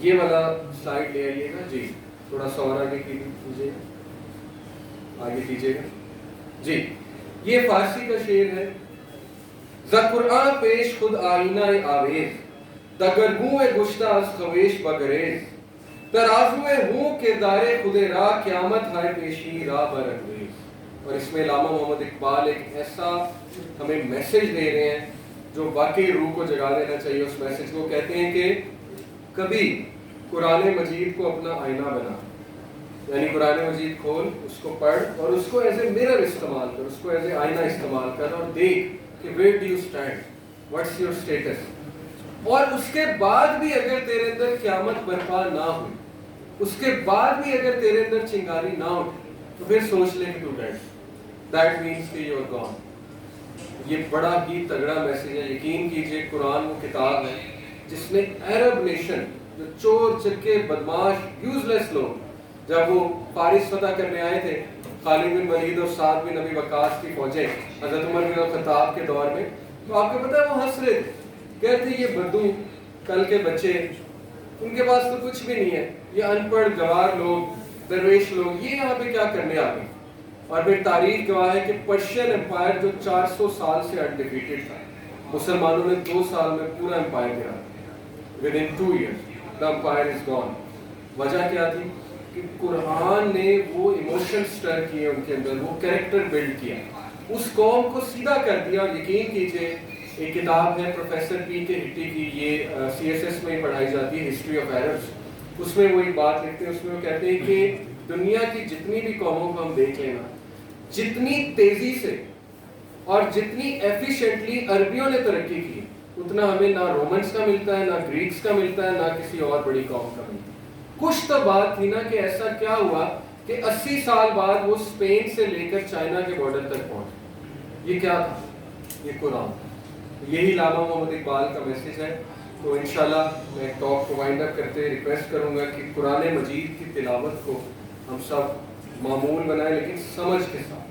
یہ والا سلائڈ لے آئیے گا جی, تھوڑا سا اور آگے کیجیے گا, آگے کیجیے گا جی. یہ فارسی کا شعر ہے. ز قرآن پیش خود آئینہ آویز دگرگوں گشتہ از خویش بگریز ترازو ہوں کردار خود راہ قیامت ہائے پیشی راہ برانگیز. اور اس میں علامہ محمد اقبال ایک ایسا ہمیں میسج دے رہے ہیں جو واقعی روح کو جگا دینا چاہیے. اس میسج کو کہتے ہیں کہ کبھی قرآن مجید کو اپنا آئینہ بنا, یعنی قرآن مجید کھول, اس کو پڑھ اور اس کو ایز اے مرر استعمال کر, اس کو ایز اے آئینہ استعمال کر اور دیکھ کہ where do you stand, what's your status. اور اس کے بعد بھی اگر تیرے اندر قیامت برپا نہ ہوئی, اس کے بعد بھی اگر تیرے اندر چنگاری نہ اٹھے تو پھر سوچ لیں کہ تو ڈیڈ, that means کہ you are gone. یہ بڑا ہی تگڑا میسج ہے. یقین کیجئے قرآن وہ کتاب ہے جس نے عرب نیشن جو چور چکے بدماش یوز لیس لوگ جب وہ فارس فتح کرنے آئے تھے, خالد بن ولید اور سعد بن ابی وقاص کی فوجیں حضرت عمر بن الخطاب کے دور میں, تو آپ کو پتہ ہے وہ ہنس رہے تھے, کہتے یہ بدو کل کے بچے, ان کے پاس تو کچھ بھی نہیں ہے, یہ ان پڑھ گوار لوگ, درویش لوگ, یہ یہاں پہ کیا کرنے آ گئے. اور پھر تاریخ گواہ ہے کہ پرشین امپائر جو 400 سال سے انڈیفیٹڈ تھا, مسلمانوں نے 2 سال میں پورا امپائر گرا. within 2 years the empire is gone. وجہ کیا تھی کہ قرآن نے وہ ایموشن سٹر کیے ان کے اندر, وہ کریکٹر بلڈ کیا, اس قوم کو سیدھا کر دیا. اور یقین کیجئے ایک کتاب ہے پروفیسر پی کے ہٹی کی, یہ سی ایس ایس میں پڑھائی جاتی ہے, ہسٹری آف ایربس, اس میں وہ ایک بات لکھتے ہیں, اس میں وہ کہتے ہیں کہ دنیا کی جتنی بھی قوموں کو ہم دیکھ لینا, جتنی تیزی سے اور جتنی ایفیشینٹلی عربیوں نے ترقی کی اتنا ہمیں نہ رومنس کا ملتا ہے, نہ گریکس کا ملتا ہے, نہ کسی اور بڑی قوم کا ملتا ہے. کچھ تو بات تھی نا کہ ایسا کیا ہوا کہ 80 سال بعد وہ اسپین سے لے کر چائنا کے بارڈر تک پہنچ. یہ کیا تھا؟ یہ قرآن. یہی علامہ محمد اقبال کا میسج ہے. تو انشاءاللہ میں ٹاک کو وائنڈ اپ کرتے ریکویسٹ کروں گا کہ قرآن مجید کی تلاوت کو ہم سب معمول بنائیں, لیکن سمجھ کے ساتھ.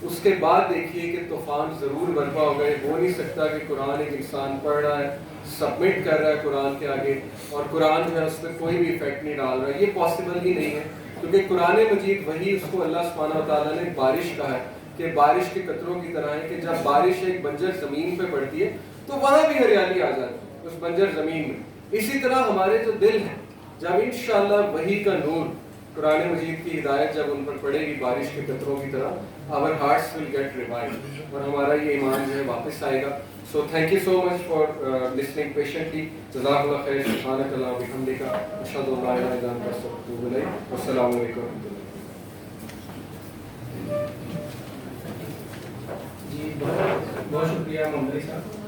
اس کے بعد دیکھیے کہ طوفان ضرور برپا ہوگا. یہ ہو نہیں سکتا کہ قرآن ایک انسان پڑھ رہا ہے, سبمٹ کر رہا ہے قرآن کے آگے, اور قرآن جو ہے اس پہ کوئی بھی ایفیکٹ نہیں ڈال رہا ہے. یہ پاسبل ہی نہیں ہے, کیونکہ قرآن مجید وہی, اس کو اللہ سبحانہ و تعالیٰ نے بارش کہا ہے کہ بارش کے قطروں کی طرح ہے کہ جب بارش ایک بنجر زمین پہ پڑتی ہے تو وہاں بھی ہریالی آ جاتی ہے اس بنجر زمین میں. اسی طرح ہمارے جو دل ہیں, جب انشاءاللہ وہی کا نور, قرآن مجید کی ہدایت جب ان پر پڑے گی بارش کے قطروں کی طرح, our hearts will get revived, اور ہمارا یہ ایمان جو ہے واپس آئے گا. So thank you so much for listening patiently. جزاک اللہ خیر. سبحانک اللہم و بحمدک, اشہد ان لا الہ الا انت, استغفرک و اتوب الیک. السلام علیکم و رحمۃ اللہ. جی بہت شکریہ محمد علی صاحب.